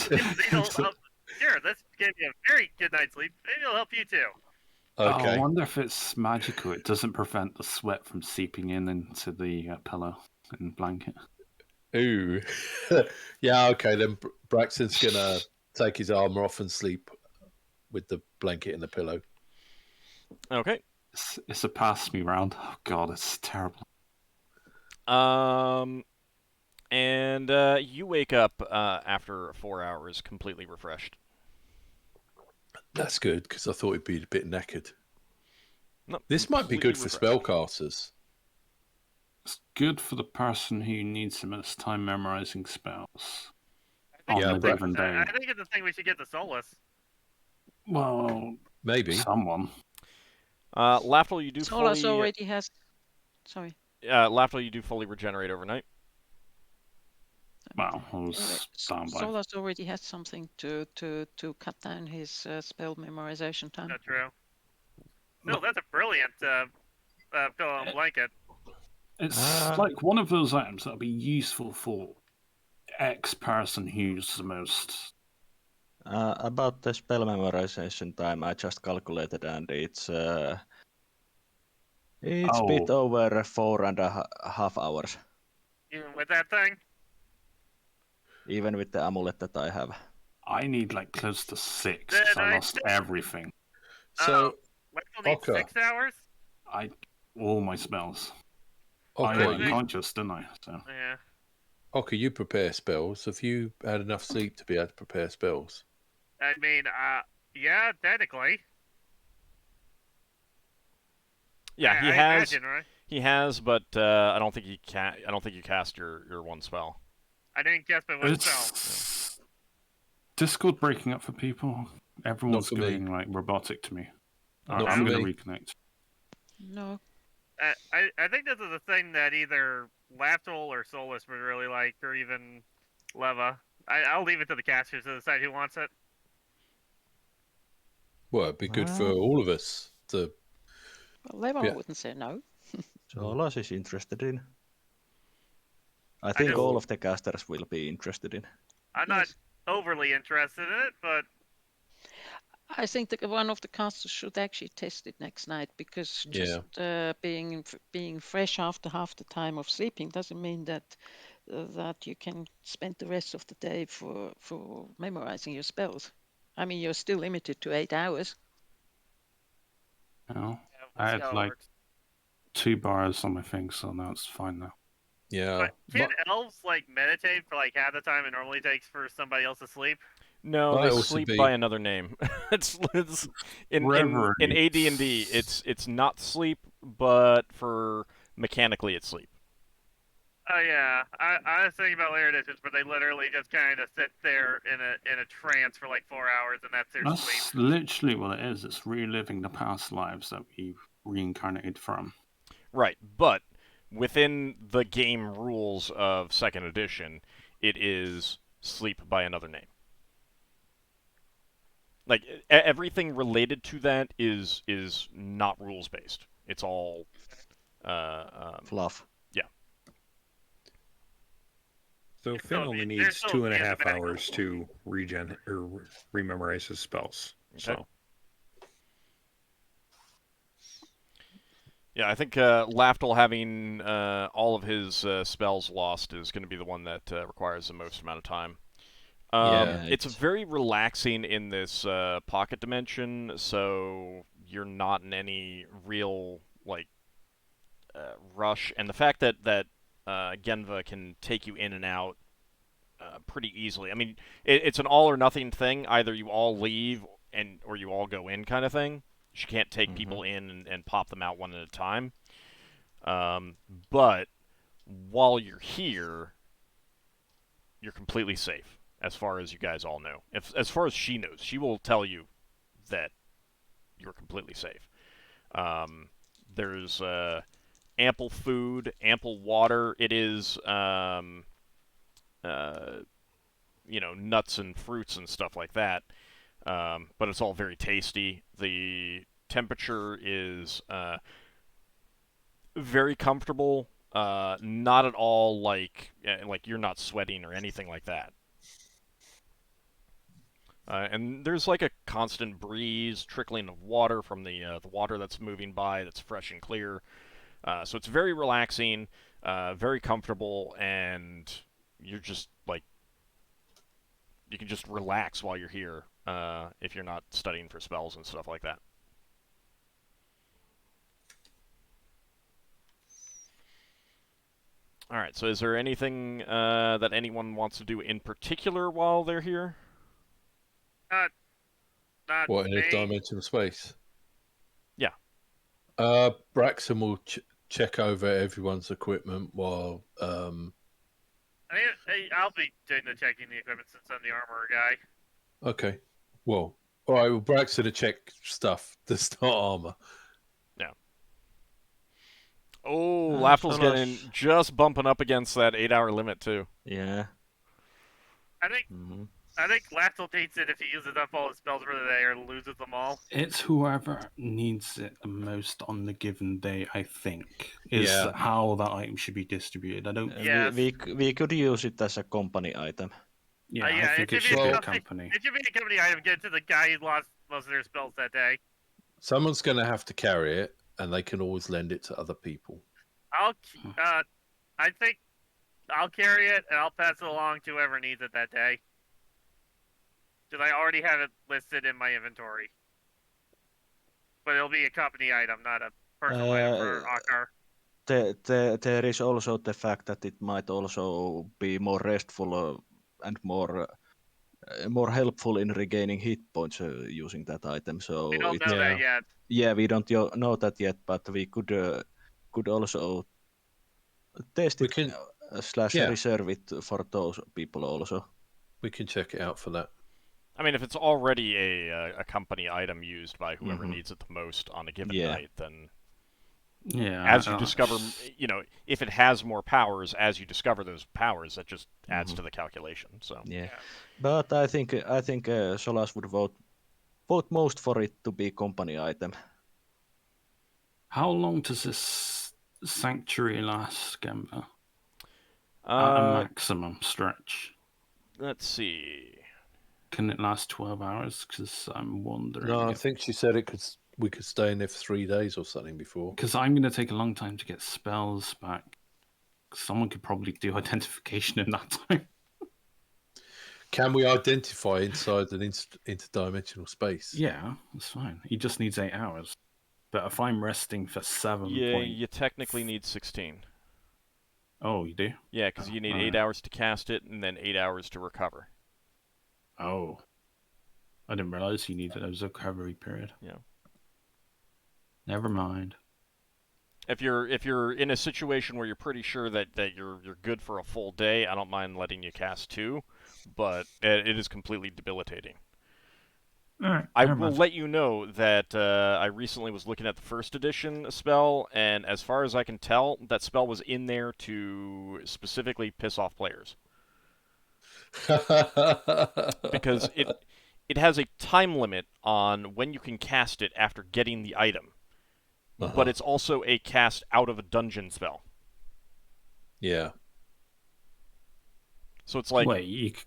Speaker 5: Sure, this gave you a very good night's sleep. Maybe it'll help you too.
Speaker 4: Okay.
Speaker 3: I wonder if it's magical. It doesn't prevent the sweat from seeping into the pillow and blanket.
Speaker 4: Ooh. Yeah, okay, then Braxton's going to take his armor off and sleep with the blanket and the pillow.
Speaker 1: Okay.
Speaker 3: It's a pass me round. Oh god, it's terrible.
Speaker 1: And you wake up after 4 hours, completely refreshed.
Speaker 4: That's good, because I thought he'd be a bit knackered.
Speaker 1: No,
Speaker 4: This might be good for
Speaker 1: completely
Speaker 4: spellcasters.
Speaker 3: It's good for the person who needs the most time memorizing spells
Speaker 5: I think
Speaker 3: on
Speaker 5: it's
Speaker 3: a
Speaker 5: the
Speaker 3: given
Speaker 5: thing-
Speaker 3: day.
Speaker 5: I think it's the thing we should get the Solas.
Speaker 3: Well,
Speaker 4: Maybe.
Speaker 3: someone.
Speaker 1: Lafdul, you do
Speaker 6: Solas
Speaker 1: fully.
Speaker 6: already has. Sorry.
Speaker 1: Lafdul, you do fully regenerate overnight.
Speaker 3: Well, I was down by.
Speaker 6: Solas already has something to cut down his spell memorization time.
Speaker 5: Not true. No, that's a brilliant pillow and blanket.
Speaker 3: It's like one of those items that'll be useful for X person who's the most.
Speaker 2: About the spell memorization time, I just calculated, and it's a bit over 4.5 hours,
Speaker 5: Even with that thing.
Speaker 2: even with the amulet that I have.
Speaker 3: I need like close to 6
Speaker 5: Then
Speaker 3: because I
Speaker 5: I
Speaker 3: lost everything.
Speaker 4: So,
Speaker 5: Lefdul needs
Speaker 4: Ockar.
Speaker 5: 6 hours.
Speaker 3: All my spells. I
Speaker 4: Ockar,
Speaker 3: went
Speaker 5: you-
Speaker 3: unconscious, didn't I? So
Speaker 5: Yeah.
Speaker 4: Ockar, you prepare spells. Have you had enough sleep to be able to prepare spells?
Speaker 5: I mean, yeah, technically.
Speaker 1: Yeah, he
Speaker 5: I
Speaker 1: has.
Speaker 5: Imagine, right?
Speaker 1: He has, but I don't think he can. I don't think you cast your one spell.
Speaker 5: I didn't guess by one spell.
Speaker 3: it's Discord breaking up for people. Everyone's
Speaker 4: for me.
Speaker 3: going like robotic to me.
Speaker 4: Not
Speaker 3: I'm
Speaker 4: for
Speaker 3: going to
Speaker 4: me.
Speaker 3: reconnect.
Speaker 6: No.
Speaker 5: I think this is a thing that either Lafdul or Solas would really like, or even Leva. I'll leave it to the casters to decide who wants it.
Speaker 4: Well, it'd be good for all of us to.
Speaker 6: Well, Leva
Speaker 4: Yeah.
Speaker 6: wouldn't say no.
Speaker 2: Solas is interested in. I think
Speaker 5: just-
Speaker 2: all of the casters will be interested in.
Speaker 5: I'm not
Speaker 6: Yes.
Speaker 5: overly interested in it, but
Speaker 6: I think that one of the casters should actually test it next night, because
Speaker 4: Yeah.
Speaker 6: just being fresh after half the time of sleeping doesn't mean that that you can spend the rest of the day for memorizing your spells. I mean, you're still limited to 8 hours.
Speaker 3: You know,
Speaker 5: Yeah,
Speaker 3: I
Speaker 5: we'll see
Speaker 3: had
Speaker 5: how it
Speaker 3: like
Speaker 5: works.
Speaker 3: 2 bars on my thing, so now it's fine now.
Speaker 4: Yeah.
Speaker 5: But can elves like meditate for like half the time it normally takes for somebody else to sleep?
Speaker 1: No,
Speaker 4: Might
Speaker 1: they
Speaker 4: also
Speaker 1: sleep
Speaker 4: be-
Speaker 1: by another name. it's in
Speaker 3: Reverie.
Speaker 1: AD&D. It's not sleep, but for mechanically it's sleep.
Speaker 5: Oh yeah, I was thinking about later editions where they literally just kind of sit there in a trance for like 4 hours and that's their
Speaker 3: That's
Speaker 5: sleep.
Speaker 3: literally what it is. It's reliving the past lives that we've reincarnated from.
Speaker 1: Right, but within the game rules of second edition, it is sleep by another name. Like everything related to that is not rules based. It's all
Speaker 2: Fluff.
Speaker 7: So
Speaker 5: It's
Speaker 7: Finn
Speaker 5: still-
Speaker 7: only
Speaker 5: there's
Speaker 7: needs
Speaker 5: still
Speaker 7: 2.5
Speaker 5: mathematical
Speaker 7: hours to regen or rememorize his spells.
Speaker 1: Okay.
Speaker 7: So
Speaker 1: Yeah, I think Lafdul having all of his spells lost is going to be the one that requires the most amount of time.
Speaker 2: Yeah,
Speaker 1: It's
Speaker 2: it's-
Speaker 1: very relaxing in this pocket dimension, so you're not in any real like rush. And the fact that Genva can take you in and out pretty easily. I mean, it's an all or nothing thing. Either you all leave or you all go in, kind of thing. You can't take people in and pop them out one at a time. But while you're here, you're completely safe, as far as you guys all know. As far as she knows, she will tell you that you're completely safe. There's ample food, ample water. It is, nuts and fruits and stuff like that. But it's all very tasty. The temperature is very comfortable. Not at all like you're not sweating or anything like that. And there's like a constant breeze, trickling of water from the water that's moving by, that's fresh and clear. So it's very relaxing, very comfortable, and you're just like you can just relax while you're here if you're not studying for spells and stuff like that. All right. So is there anything that anyone wants to do in particular while they're here?
Speaker 5: Not
Speaker 4: What, in a
Speaker 5: me.
Speaker 4: dimensional space?
Speaker 1: Yeah.
Speaker 4: Braxon will check over everyone's equipment while.
Speaker 5: I mean, I'll be doing the checking the equipment since I'm the armorer guy.
Speaker 4: Okay. Well, all right. Well, Braxon to check stuff that's not armor.
Speaker 1: Oh, Lafdul's
Speaker 2: Solas.
Speaker 1: getting just bumping up against that 8-hour limit too.
Speaker 2: Yeah.
Speaker 5: I think Lafdul takes it if he uses up all his spells for the day or loses them all.
Speaker 3: It's whoever needs it the most on the given day, I think, is
Speaker 4: Yeah.
Speaker 3: how that item should be distributed. I don't.
Speaker 5: Yes.
Speaker 2: We could use it as a company item.
Speaker 3: Yeah,
Speaker 5: yeah,
Speaker 3: I think
Speaker 5: it
Speaker 3: it
Speaker 5: should
Speaker 3: should
Speaker 5: be
Speaker 3: be a
Speaker 5: something-
Speaker 3: company.
Speaker 5: It should be a company item. Get to the guy who lost most of their spells that day.
Speaker 4: Someone's going to have to carry it, and they can always lend it to other people.
Speaker 5: I think I'll carry it and I'll pass it along to whoever needs it that day. Because I already have it listed in my inventory. But it'll be a company item, not a personal item for Ockar.
Speaker 2: There is also the fact that it might also be more restful and more helpful in regaining hit points using that item. So
Speaker 5: We don't know that yet.
Speaker 2: Yeah, we don't know that yet, but we could also test it / reserve it for those people also.
Speaker 4: We can check it out for that.
Speaker 1: I mean, if it's already a company item used by whoever needs it the most on a given night, then as you discover, if it has more powers, as you discover those powers, that just adds to the calculation. So
Speaker 2: yeah. But I think Solas would vote most for it to be company item.
Speaker 3: How long does this sanctuary last, Gemba? At a maximum stretch.
Speaker 1: Let's see.
Speaker 3: Can it last 12 hours? Because I'm wondering.
Speaker 4: No, I think she said we could stay in there for 3 days or something before.
Speaker 3: Because I'm going to take a long time to get spells back. Someone could probably do identification in that time.
Speaker 4: Can we identify inside an interdimensional space?
Speaker 3: Yeah, that's fine. He just needs 8 hours. But if I'm resting for 7
Speaker 1: Yeah,
Speaker 3: point...
Speaker 1: you technically need 16.
Speaker 3: Oh, you do?
Speaker 1: Yeah, because you need 8
Speaker 3: alright.
Speaker 1: hours to cast it and then 8 hours to recover.
Speaker 3: Oh. I didn't realize you needed a recovery period.
Speaker 1: Yeah.
Speaker 3: Never mind.
Speaker 1: If you're in a situation where you're pretty sure that you're good for a full day, I don't mind letting you cast 2, but it is completely debilitating.
Speaker 3: Alright,
Speaker 1: I will let you know that I recently was looking at the first edition spell, and as far as I can tell, that spell was in there to specifically piss off players. Because it has a time limit on when you can cast it after getting the item. But it's also a cast out of a dungeon spell.
Speaker 4: Yeah.
Speaker 1: So it's like
Speaker 3: Wait,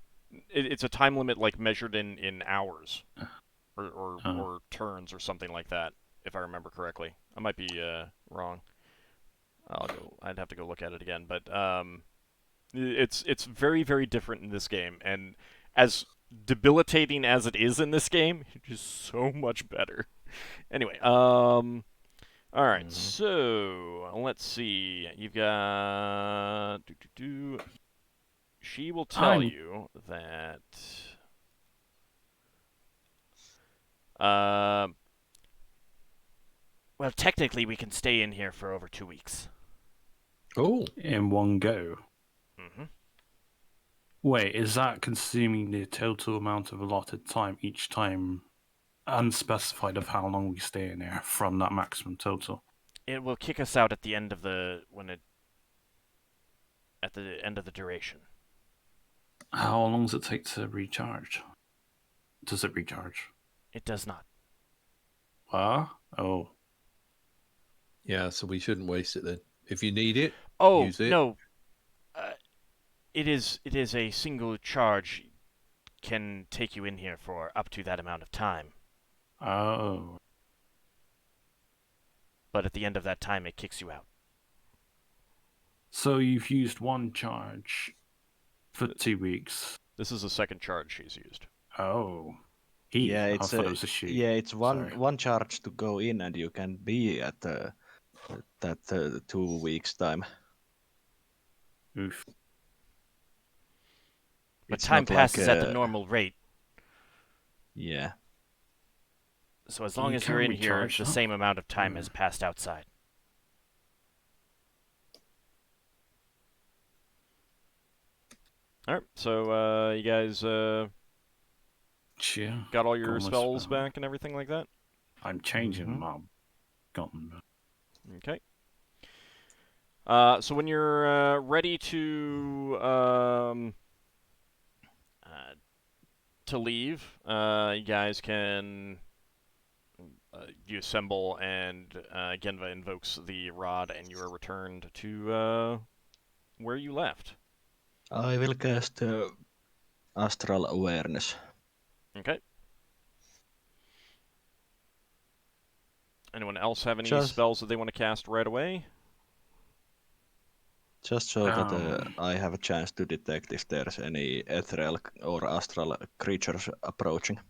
Speaker 1: it's a time limit like measured in hours. Or turns or something like that, if I remember correctly. I might be wrong. I'd have to go look at it again, but it's very, very different in this game, and as debilitating as it is in this game, it is so much better. Anyway, all right, so let's see. You've got She will tell you that. Well, technically, we can stay in here for over 2 weeks.
Speaker 4: Oh.
Speaker 3: in one go.
Speaker 1: Mm-hmm.
Speaker 3: Wait, is that consuming the total amount of allotted time each time, unspecified of how long we stay in there from that maximum total?
Speaker 1: It will kick us out at the end of the end of the duration.
Speaker 3: How long does it take to recharge? Does it recharge?
Speaker 1: It does not.
Speaker 3: Oh.
Speaker 4: Yeah, so we shouldn't waste it then. If you need it,
Speaker 1: Oh,
Speaker 4: use it.
Speaker 1: no. It is a single charge can take you in here for up to that amount of time.
Speaker 3: Oh.
Speaker 1: But at the end of that time, it kicks you out.
Speaker 3: So you've used one charge for 2 weeks.
Speaker 1: This is the second charge she's used.
Speaker 3: Oh.
Speaker 2: Yeah,
Speaker 3: I
Speaker 2: it's
Speaker 3: thought it was a she.
Speaker 2: yeah, it's
Speaker 3: Sorry.
Speaker 2: one charge to go in, and you can be at that 2 weeks time.
Speaker 3: Oof.
Speaker 1: But
Speaker 2: It's
Speaker 1: time
Speaker 2: not like,
Speaker 1: passes at the normal rate.
Speaker 2: Yeah.
Speaker 1: So as
Speaker 3: You
Speaker 1: long as you're
Speaker 3: can't
Speaker 1: in here,
Speaker 3: recharge,
Speaker 1: the
Speaker 3: huh?
Speaker 1: same amount of time has passed outside. Alright, so you guys
Speaker 3: Yeah.
Speaker 1: got all your
Speaker 3: Got my
Speaker 1: spells
Speaker 3: spell.
Speaker 1: back and everything like that?
Speaker 3: I'm changing
Speaker 2: Mhm.
Speaker 3: them up. Got them back.
Speaker 1: Okay. So when you're ready to leave, you guys can you assemble, and Genva invokes the rod, and you are returned to where you left.
Speaker 2: I will cast Astral Awareness.
Speaker 1: Okay. Anyone else have any
Speaker 2: Just-
Speaker 1: spells that they want to cast right away?
Speaker 2: Just so that I have a chance to detect if there's any ethereal or astral creatures approaching.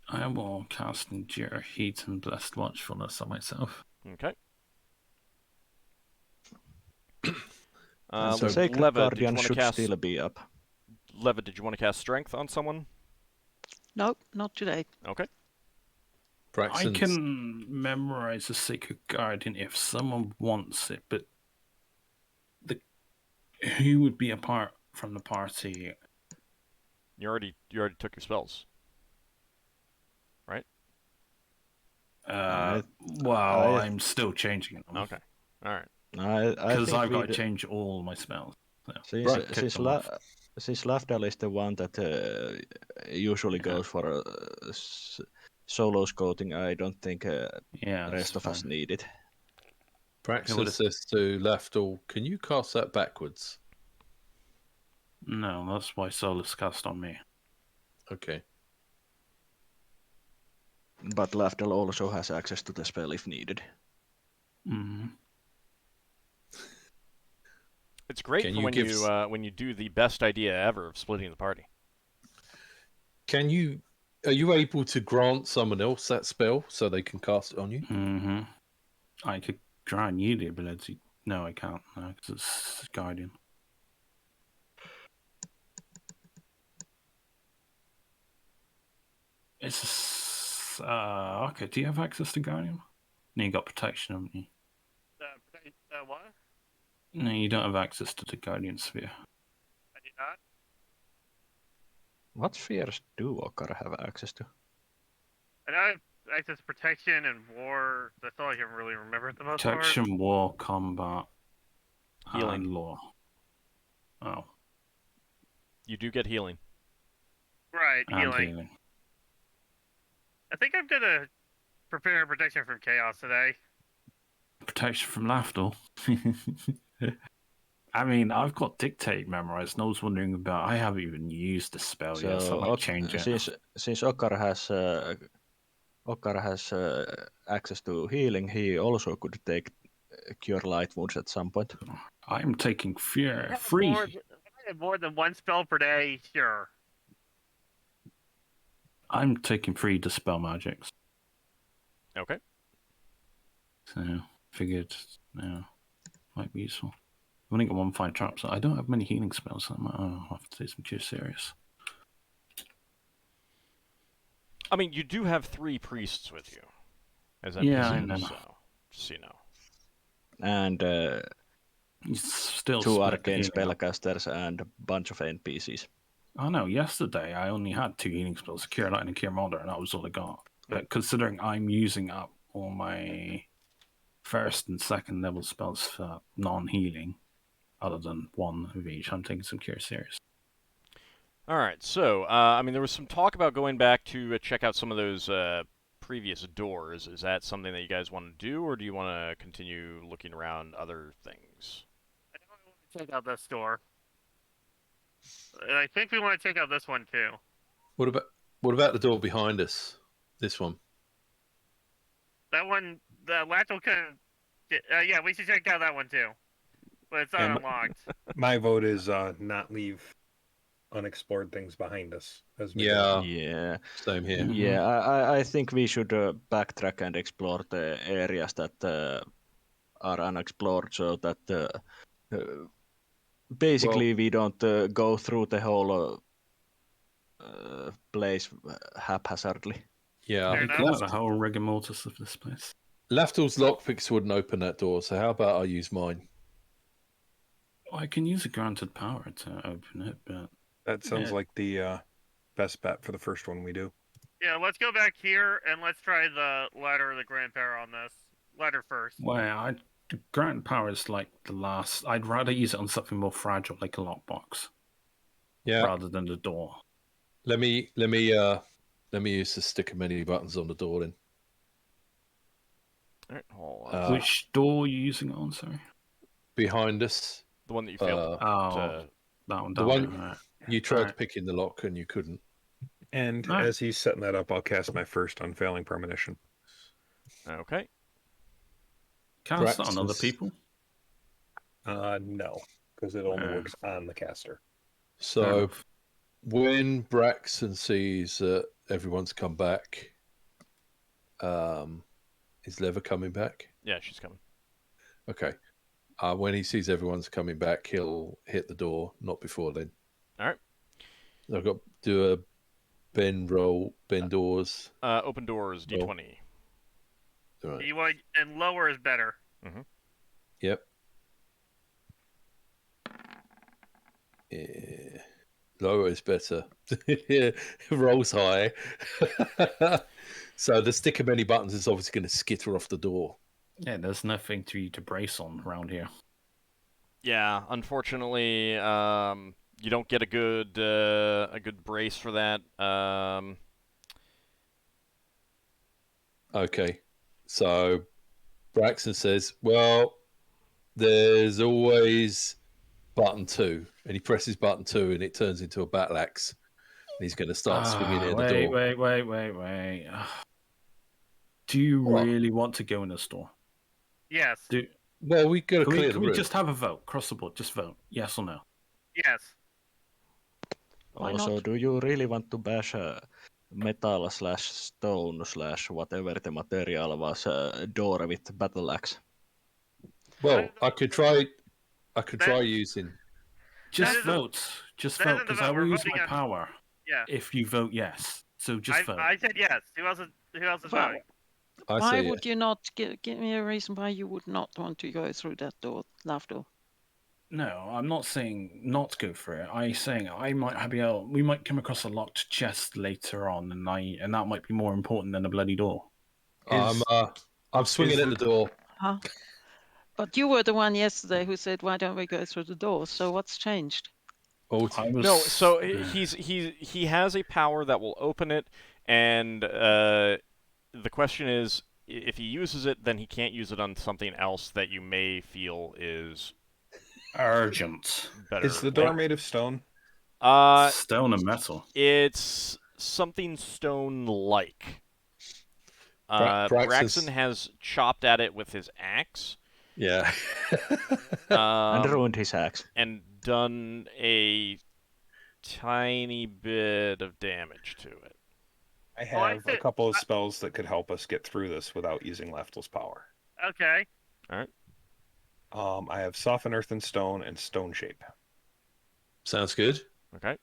Speaker 3: I will cast Endure Heat and Blessed Watchfulness on myself.
Speaker 1: Okay.
Speaker 2: And
Speaker 4: so
Speaker 2: the Sacred
Speaker 1: Leva, did you
Speaker 2: Guardian
Speaker 1: want to
Speaker 2: should
Speaker 1: cast?
Speaker 2: still be up.
Speaker 1: Leva, did you want to cast Strength on someone?
Speaker 6: No, not today.
Speaker 1: Okay.
Speaker 3: I
Speaker 4: Braxon's-
Speaker 3: can memorize the Sacred Guardian if someone wants it, but who would be apart from the party?
Speaker 1: You already took your spells. Right?
Speaker 3: I'm still changing them.
Speaker 1: Okay. All right.
Speaker 2: I
Speaker 3: Because
Speaker 2: think
Speaker 3: I've got to
Speaker 2: we'd-
Speaker 3: change all my spells. So.
Speaker 2: Since,
Speaker 3: Right,
Speaker 2: since,
Speaker 3: kick them off.
Speaker 2: since Lafdul is the one that usually goes for solo scouting, I don't think the
Speaker 3: Yeah,
Speaker 2: rest of
Speaker 3: that's
Speaker 2: us
Speaker 3: fine.
Speaker 2: need it.
Speaker 4: Braxon
Speaker 3: would've-
Speaker 4: says to Lafdul, can you cast that backwards?
Speaker 3: No, that's why Solas cast on me.
Speaker 4: Okay.
Speaker 2: But Lafdul also has access to the spell if needed.
Speaker 3: Mm.
Speaker 1: It's great
Speaker 4: Can
Speaker 1: for
Speaker 4: you
Speaker 1: when
Speaker 4: give
Speaker 1: you when you do the best idea ever of splitting the party.
Speaker 4: Are you able to grant someone else that spell so they can cast it on you?
Speaker 3: Mm-hmm. I could grant you the ability. No, I can't. No, because it's Guardian. It's okay. Do you have access to Guardian? No, you got protection, haven't you?
Speaker 5: What?
Speaker 3: No, you don't have access to the Guardian Sphere.
Speaker 5: I do not.
Speaker 2: What spheres do Ockar have access to?
Speaker 5: I know I have access to protection and war. That's all I can really remember at the most part.
Speaker 3: Protection, war, combat,
Speaker 1: Healing.
Speaker 3: and law. Oh,
Speaker 1: You do get healing.
Speaker 5: Right,
Speaker 3: and
Speaker 5: healing.
Speaker 3: healing.
Speaker 5: I think I'm gonna prepare protection from chaos today.
Speaker 3: Protection from Lafdul. I mean, I've got Dictate memorized, and I was wondering about. I haven't even used the spell yet, so I might change it.
Speaker 2: Since Ockar has access to healing, he also could take cure light wounds at some point.
Speaker 3: I'm taking fear
Speaker 5: If I
Speaker 3: free.
Speaker 5: had more than one spell per day, sure.
Speaker 3: I'm taking free dispel magics.
Speaker 1: Okay.
Speaker 3: So figured, might be useful. I've only got 1 5 traps. I don't have many healing spells, so I'll have to take some cure serious.
Speaker 1: I mean, you do have 3 priests with you as NPCs,
Speaker 3: Yeah, I know.
Speaker 1: so just so you know.
Speaker 2: And
Speaker 3: It's still
Speaker 2: 2
Speaker 3: split
Speaker 2: arcane
Speaker 3: healing up.
Speaker 2: spellcasters and a bunch of NPCs.
Speaker 3: Oh no, yesterday I only had 2 healing spells, Cure Light and Cure Modder, and that was all I got. But considering I'm using up all my 1st and 2nd level spells for non-healing, other than 1 of each, I'm taking some Cure Serious.
Speaker 1: All right, so I mean, there was some talk about going back to check out some of those previous doors. Is that something that you guys want to do, or do you want to continue looking around other things?
Speaker 5: I know I want to check out this door. And I think we want to check out this one too.
Speaker 4: What about the door behind us? This one.
Speaker 5: That one, the Lafdul can. Yeah, we should check out that one too. But it's not
Speaker 7: Yeah,
Speaker 5: unlocked.
Speaker 7: My vote is not leave unexplored things behind us. As we go.
Speaker 4: Yeah,
Speaker 2: Yeah,
Speaker 4: same here.
Speaker 3: Mhm.
Speaker 2: yeah. I think we should backtrack and explore the areas that are unexplored, so that basically we don't go through the whole place haphazardly.
Speaker 4: Yeah.
Speaker 5: Fair
Speaker 3: Look
Speaker 5: enough.
Speaker 3: at the whole rigor mortis of this place.
Speaker 4: Lafdul's lockpicks wouldn't open that door, so how about I use mine?
Speaker 3: I can use a granted power to open it, but
Speaker 7: That sounds
Speaker 3: Yeah.
Speaker 7: like the best bet for the first one we do.
Speaker 5: Yeah, let's go back here and let's try the ladder of the Grand Power on this. Ladder first.
Speaker 3: well, the granted power is like the last. I'd rather use it on something more fragile, like a lockbox,
Speaker 4: Yeah.
Speaker 3: rather than the door.
Speaker 4: Let me use the stick of many buttons on the door then.
Speaker 1: All right, hold on.
Speaker 3: Which door are you using it on? Sorry.
Speaker 4: Behind us.
Speaker 1: The one that you failed
Speaker 3: Oh,
Speaker 1: to...
Speaker 3: that one.
Speaker 4: The
Speaker 3: Down
Speaker 4: one-
Speaker 3: there, right.
Speaker 4: You tried
Speaker 3: Alright.
Speaker 4: picking the lock and you couldn't.
Speaker 7: And
Speaker 3: Alright.
Speaker 7: as he's setting that up, I'll cast my first unfailing premonition.
Speaker 1: Okay.
Speaker 3: Cast it on other
Speaker 4: Praxis.
Speaker 3: people.
Speaker 7: No, because it only
Speaker 3: Yeah.
Speaker 7: works on the caster.
Speaker 3: Fair
Speaker 4: So
Speaker 3: enough.
Speaker 4: when Braxon sees that everyone's come back, is Lever coming back?
Speaker 1: Yeah, she's coming.
Speaker 4: Okay. When he sees everyone's coming back, he'll hit the door. Not before then.
Speaker 1: All right.
Speaker 4: I've got to do a bend doors.
Speaker 1: Open doors,
Speaker 4: Roll.
Speaker 1: D20.
Speaker 4: All right.
Speaker 5: You want and lower is better.
Speaker 4: Yep. Yeah. Lower is better. Rolls high. So the stick of many buttons is obviously going to skitter off the door.
Speaker 3: Yeah, there's nothing to brace on around here.
Speaker 1: Yeah, unfortunately, you don't get a good brace for that.
Speaker 4: Okay. So Braxton says, well, there's always button 2. And he presses button 2 and it turns into a battle axe. And he's going to start swinging it at the door.
Speaker 3: Wait. Do you
Speaker 4: What?
Speaker 3: really want to go in the store?
Speaker 5: Yes.
Speaker 3: Do
Speaker 4: Well, we got to
Speaker 3: Can
Speaker 4: clear
Speaker 3: we,
Speaker 4: the
Speaker 3: can we
Speaker 4: room.
Speaker 3: just have a vote across the board? Just vote, yes or no?
Speaker 5: Yes.
Speaker 6: Why
Speaker 2: Also,
Speaker 6: not?
Speaker 2: do you really want to bash metal slash stone slash whatever the material was door with battle axe?
Speaker 4: Well, I could try. I could
Speaker 5: That-
Speaker 4: try using.
Speaker 3: Just
Speaker 5: isn't-
Speaker 3: vote. Just
Speaker 5: that
Speaker 3: vote,
Speaker 5: isn't the
Speaker 3: because I
Speaker 5: vote.
Speaker 3: will
Speaker 5: We're
Speaker 3: use
Speaker 5: voting
Speaker 3: my
Speaker 5: on-
Speaker 3: power
Speaker 5: Yeah.
Speaker 3: if you vote yes. So just vote.
Speaker 5: I said yes. Who else is
Speaker 6: Well,
Speaker 5: voting?
Speaker 4: I
Speaker 6: Why
Speaker 4: say
Speaker 6: would you not give me a reason why you would not want to go through that door, Lafdul?
Speaker 3: No, I'm not saying not go for it. I'm saying I might be able. We might come across a locked chest later on, and that might be more important than a bloody door.
Speaker 4: I'm swinging at the door.
Speaker 6: Huh? But you were the one yesterday who said, "Why don't we go through the door?" So what's changed?
Speaker 4: Oh,
Speaker 3: I was
Speaker 1: No, so he has a power that will open it, and the question is, if he uses it, then he can't use it on something else that you may feel is
Speaker 3: urgent.
Speaker 1: better.
Speaker 7: Is the door made of stone?
Speaker 3: Stone and metal.
Speaker 1: It's something stone-like.
Speaker 4: Braxon's-
Speaker 1: Braxon has chopped at it with his axe.
Speaker 4: Yeah.
Speaker 2: And ruined his axe.
Speaker 1: And done a tiny bit of damage to it.
Speaker 7: I
Speaker 5: Oh, I
Speaker 7: have a
Speaker 5: said-
Speaker 7: couple of spells that could help us get through this without using Lafdul's power.
Speaker 5: Okay.
Speaker 7: I have Soften Earth and Stone and Stone Shape.
Speaker 4: Sounds good.
Speaker 1: Okay.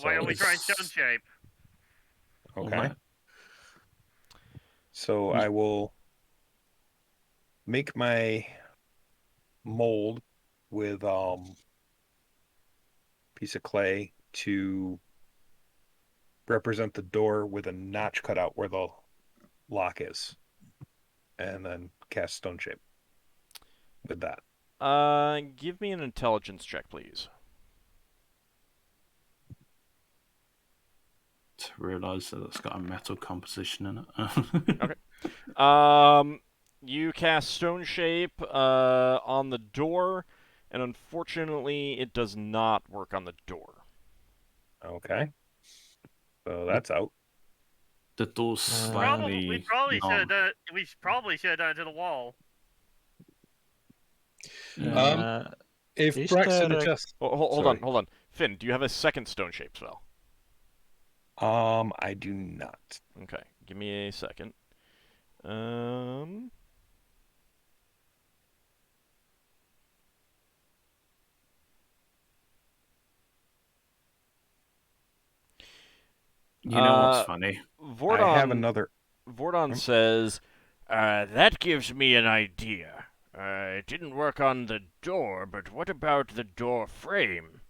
Speaker 5: Why don't we try
Speaker 3: it's-
Speaker 5: stone shape?
Speaker 7: Okay.
Speaker 3: Alright.
Speaker 7: So I will make my mold with piece of clay to represent the door with a notch cut out where the lock is, and then cast Stone Shape with that.
Speaker 1: Give me an intelligence check, please.
Speaker 3: To realise that it's got a metal composition in it.
Speaker 1: Okay. You cast Stone Shape on the door, and unfortunately, it does not work on the door.
Speaker 7: Okay. So that's out.
Speaker 3: The door's
Speaker 5: Probably, we
Speaker 3: slightly.
Speaker 5: probably should have
Speaker 3: long.
Speaker 5: done it. We probably should have done it to the wall.
Speaker 4: If
Speaker 2: Is
Speaker 4: Braxton
Speaker 2: there a-
Speaker 4: adjusts,
Speaker 1: Hold
Speaker 4: Sorry.
Speaker 1: on. Finn, do you have a second Stone Shape spell?
Speaker 7: I do not.
Speaker 1: Okay, give me a second.
Speaker 3: You know what's funny?
Speaker 1: Vordon,
Speaker 7: I have another.
Speaker 1: Vordon says, that gives me an idea. It didn't work on the door, but what about the door frame?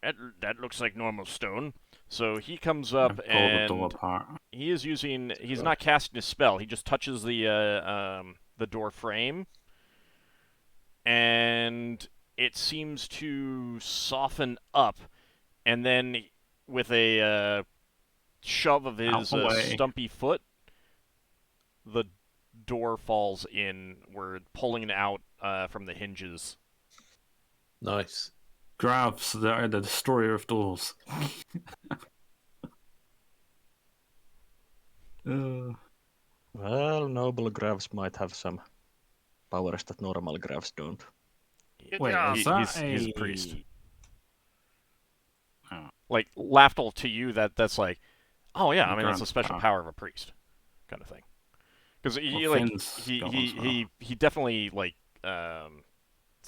Speaker 1: That looks like normal stone. So he comes up
Speaker 3: Pull the
Speaker 1: and
Speaker 3: door apart.
Speaker 1: he is using. He's not casting a spell. He just touches the door frame, and it seems to soften up. And then with a shove of his
Speaker 3: Out the way.
Speaker 1: stumpy foot, the door falls in. We're pulling it out from the hinges.
Speaker 4: nice.
Speaker 3: Grabs, they're the destroyer of doors.
Speaker 2: Well, noble Gravs might have some powers that normal Gravs don't.
Speaker 5: Good
Speaker 3: Wait,
Speaker 5: job.
Speaker 3: is that
Speaker 1: he's a priest.
Speaker 3: Oh.
Speaker 1: Like Lafdul to you, that's like, oh yeah, I mean that's a
Speaker 3: Grand
Speaker 1: special
Speaker 3: power.
Speaker 1: power of a priest, kind of thing. Because he
Speaker 3: Well,
Speaker 1: like
Speaker 3: Finn's
Speaker 1: he
Speaker 3: got
Speaker 1: he,
Speaker 3: one as well.
Speaker 1: he definitely like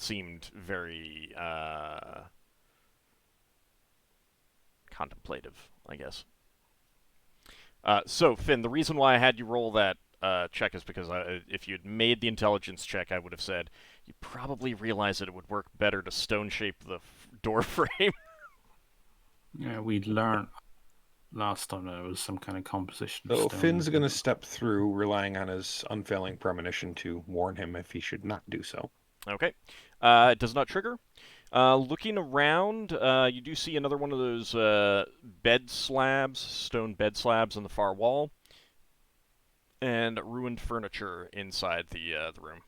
Speaker 1: seemed very contemplative, I guess. So Finn, the reason why I had you roll that check is because if you'd made the intelligence check, I would have said you probably realize that it would work better to stone shape the door frame.
Speaker 3: Yeah, we learned last time there was some kind of composition. of
Speaker 7: So
Speaker 3: stone.
Speaker 7: Finn's going to step through, relying on his unfailing premonition to warn him if he should not do so.
Speaker 1: Okay. It does not trigger. Looking around, you do see another one of those bed slabs, stone bed slabs on the far wall, and ruined furniture inside the room.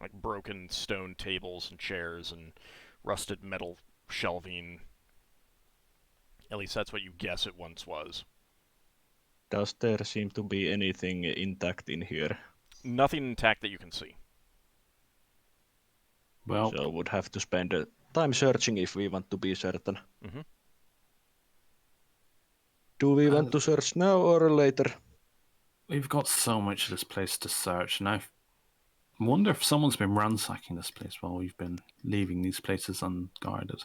Speaker 1: Like broken stone tables and chairs and rusted metal shelving. At least that's what you guess it once was.
Speaker 2: Does there seem to be anything intact in here?
Speaker 1: Nothing intact that you can see.
Speaker 3: Well,
Speaker 2: So would have to spend time searching if we want to be certain.
Speaker 1: Mhm.
Speaker 2: Do we want to search now or later?
Speaker 3: we've got so much of this place to search, and I wonder if someone's been ransacking this place while we've been leaving these places unguarded.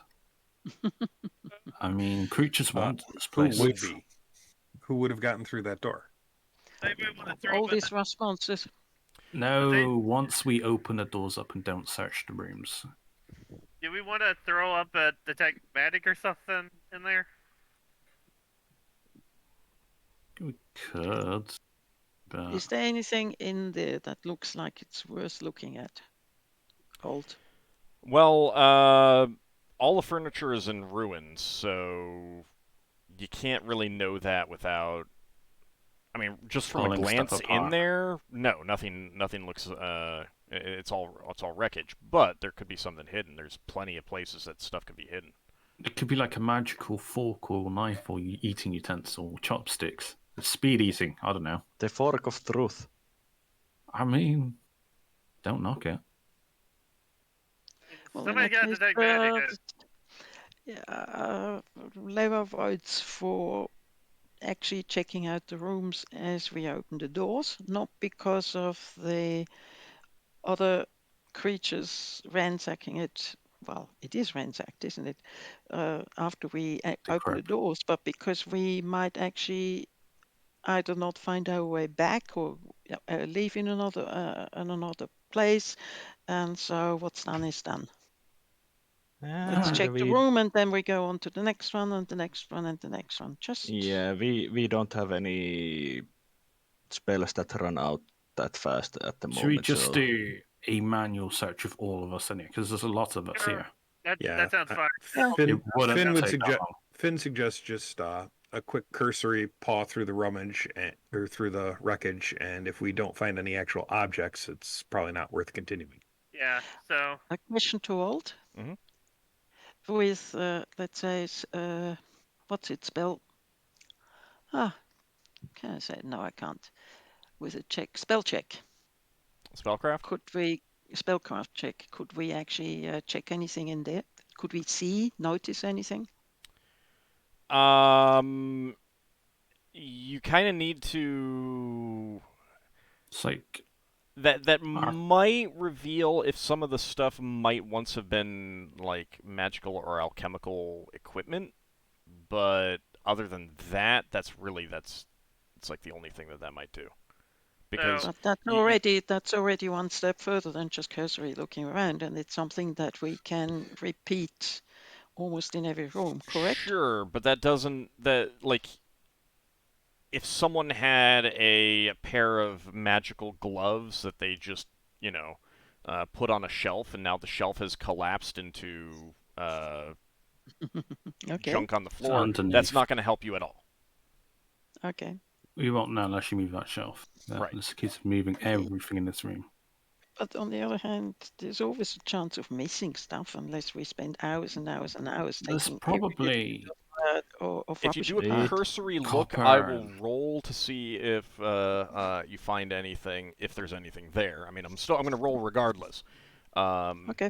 Speaker 3: I mean, creatures want this
Speaker 7: Who
Speaker 3: place.
Speaker 7: would be? Who would have gotten through that door?
Speaker 5: Maybe we want to throw
Speaker 6: All
Speaker 5: up
Speaker 6: these responses.
Speaker 3: No, once we open the doors up and don't search the rooms.
Speaker 5: Do we want to throw up a detect magic or something in there?
Speaker 3: We could, but
Speaker 6: Is there anything in there that looks like it's worth looking at? Old.
Speaker 1: Well, all the furniture is in ruins, so you can't really know that without. I mean, just from a
Speaker 3: Pulling stuff
Speaker 1: glance in
Speaker 3: apart.
Speaker 1: there, no, nothing looks. It's all wreckage. But there could be something hidden. There's plenty of places that stuff could be hidden.
Speaker 3: it could be like a magical fork or knife or eating utensil, chopsticks, speed eating. I don't know.
Speaker 2: The fork of truth.
Speaker 3: I mean, don't knock it.
Speaker 6: Well,
Speaker 5: Somebody
Speaker 6: in that
Speaker 5: got
Speaker 6: case,
Speaker 5: detect magic.
Speaker 6: Leva votes for actually checking out the rooms as we open the doors, not because of the other creatures ransacking it. Well, it is ransacked, isn't it? After we open the
Speaker 3: Correct.
Speaker 6: doors, but because we might actually either not find our way back or leave in another place. And so what's done is done. Let's check the room, and then we go on to the next one, and the next one, and the next one. Just
Speaker 2: Yeah, we don't have any spells that run out that fast at the
Speaker 3: Should we
Speaker 2: moment.
Speaker 3: just
Speaker 2: so
Speaker 3: do a manual search of all of us in here? Because there's a lot of us
Speaker 5: Sure.
Speaker 3: here.
Speaker 5: That sounds fine.
Speaker 7: Finn,
Speaker 3: It wouldn't
Speaker 7: Finn would
Speaker 3: take that
Speaker 7: suggest.
Speaker 3: long.
Speaker 7: Finn suggests just a quick cursory paw through the rummage or through the wreckage, and if we don't find any actual objects, it's probably not worth continuing.
Speaker 5: Yeah. So
Speaker 6: a question to old.
Speaker 1: Mhm.
Speaker 6: With let's say what's it spell? Can I say it? No, I can't. With a spell check.
Speaker 1: Spellcraft.
Speaker 6: Could we spellcraft check? Could we actually check anything in there? Could we notice anything?
Speaker 1: You kind of need to.
Speaker 3: It's like
Speaker 1: That might reveal if some of the stuff might once have been like magical or alchemical equipment, but other than that, it's like the only thing that might do. Because
Speaker 6: But that's already one step further than just cursory looking around, and it's something that we can repeat almost in every room, correct?
Speaker 1: Sure, but that doesn't like if someone had a pair of magical gloves that they just, put on a shelf and now the shelf has collapsed into
Speaker 6: Okay.
Speaker 1: junk on the floor,
Speaker 3: underneath.
Speaker 1: that's not going to help you at all.
Speaker 6: Okay.
Speaker 3: We won't know unless you move that shelf.
Speaker 1: Right.
Speaker 3: This keeps moving everything in this room.
Speaker 6: But on the other hand, there's always a chance of missing stuff unless we spend hours and hours and hours
Speaker 3: There's
Speaker 6: taking
Speaker 3: probably
Speaker 6: of
Speaker 1: If you
Speaker 6: rubbish
Speaker 1: do a
Speaker 6: apart.
Speaker 1: cursory look,
Speaker 3: copper
Speaker 1: I will
Speaker 3: and-
Speaker 1: roll to see if you find anything, if there's anything there. I mean, I'm going to roll regardless.
Speaker 6: Okay.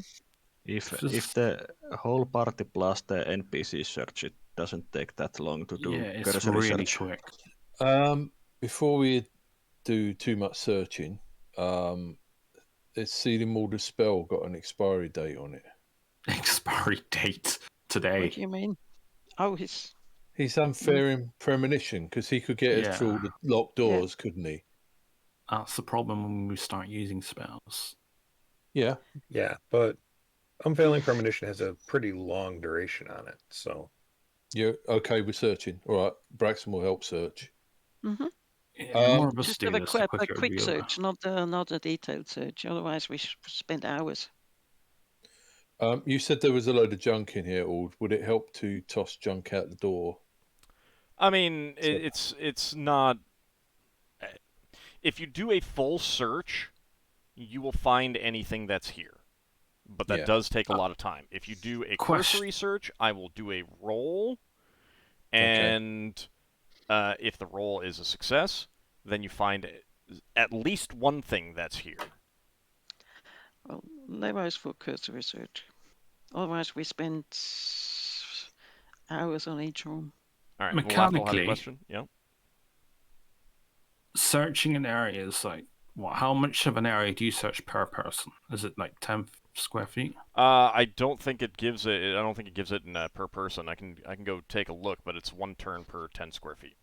Speaker 2: if the whole party plus the NPC search, it doesn't take that long to do
Speaker 3: yeah, it's
Speaker 2: cursory
Speaker 3: really
Speaker 2: search.
Speaker 3: quick.
Speaker 4: Before we do too much searching, it's Sealing Mortar spell got an expiry date on it.
Speaker 3: Expiry date today.
Speaker 6: What do you mean? Oh,
Speaker 4: He's unfair in premonition because he could get us through all the locked doors, couldn't he?
Speaker 3: That's the problem when we start using spells.
Speaker 4: Yeah.
Speaker 7: Yeah, but Unfailing Premonition has a pretty long duration on it, so
Speaker 4: You're okay with searching. All right, Braxon will help search.
Speaker 6: Mm-hmm.
Speaker 3: Yeah, the more of us
Speaker 6: Just
Speaker 3: do
Speaker 6: have a
Speaker 3: this, the quicker it'll
Speaker 6: quick
Speaker 3: be over.
Speaker 6: search, not a detailed search. Otherwise, we spend hours.
Speaker 4: You said there was a load of junk in here, Ald. Would it help to toss junk out the door?
Speaker 1: I mean, it's not. If you do a full search, you will find anything that's here. But that does take a lot of time. If you do a cursory search, I will do a roll, and if the roll is a success, then you find at least one thing that's here.
Speaker 6: Well, Leva is for cursor research. Otherwise, we spend hours on each room.
Speaker 1: All right, Lafdul had a
Speaker 3: Mechanically-
Speaker 1: question. Yeah.
Speaker 3: Searching an area is like, what? How much of an area do you search per person? Is it like 10 square feet?
Speaker 1: I don't think it gives it. I don't think it gives it in per person. I can go take a look, but it's 1 turn per 10 square feet.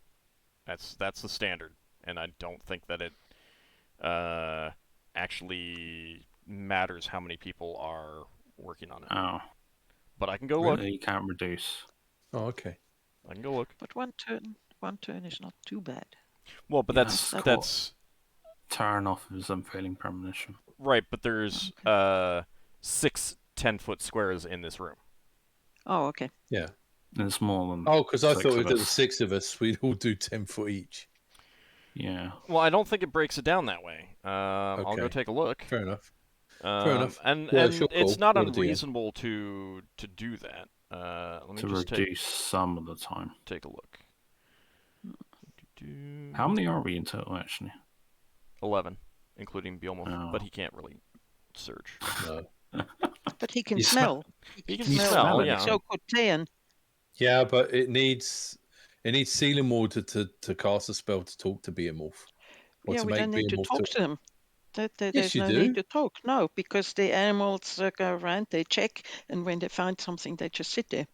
Speaker 1: That's the standard, and I don't think that it actually matters how many people are working on it.
Speaker 3: Oh,
Speaker 1: But I can go look.
Speaker 3: really? You can't reduce.
Speaker 4: Oh, okay.
Speaker 1: I can go look.
Speaker 6: But one turn is not too bad.
Speaker 1: Well, but
Speaker 3: Yeah,
Speaker 1: that's
Speaker 3: that's
Speaker 1: that's
Speaker 3: Turn off his unfailing premonition.
Speaker 1: right. But there's 6 10-foot squares in this room.
Speaker 6: Oh, okay.
Speaker 4: Yeah.
Speaker 3: And it's more than.
Speaker 4: Oh, because I
Speaker 3: 6
Speaker 4: thought
Speaker 3: of
Speaker 4: if there was
Speaker 3: us.
Speaker 4: 6 of us, we'd all do 10 foot each.
Speaker 3: Yeah.
Speaker 1: Well, I don't think it breaks it down that way. I'll go
Speaker 4: Okay.
Speaker 1: take a look.
Speaker 4: Fair enough.
Speaker 1: Enough. And
Speaker 4: Yeah, it's your
Speaker 1: it's
Speaker 4: call.
Speaker 1: not
Speaker 4: You're the DM.
Speaker 1: unreasonable to do that. Let me
Speaker 3: To
Speaker 1: just
Speaker 3: reduce some of the time.
Speaker 1: take a look.
Speaker 3: How many are we in total, actually?
Speaker 1: 11, including Bielmo,
Speaker 3: Oh.
Speaker 1: but he can't really search.
Speaker 4: No.
Speaker 6: But he can
Speaker 3: You
Speaker 6: smell.
Speaker 1: He can
Speaker 3: smell
Speaker 1: smell,
Speaker 3: it.
Speaker 1: yeah.
Speaker 6: So could Tean.
Speaker 4: Yeah, but it needs sealing water to cast a spell to talk to Behemoth. Or
Speaker 6: Yeah,
Speaker 4: to
Speaker 6: we
Speaker 4: make
Speaker 6: don't need to
Speaker 4: Behemoth
Speaker 6: talk to him. There's
Speaker 4: you
Speaker 6: no
Speaker 4: do.
Speaker 6: need to talk. No, because the animals go around, they check, and when they find something, they just sit there.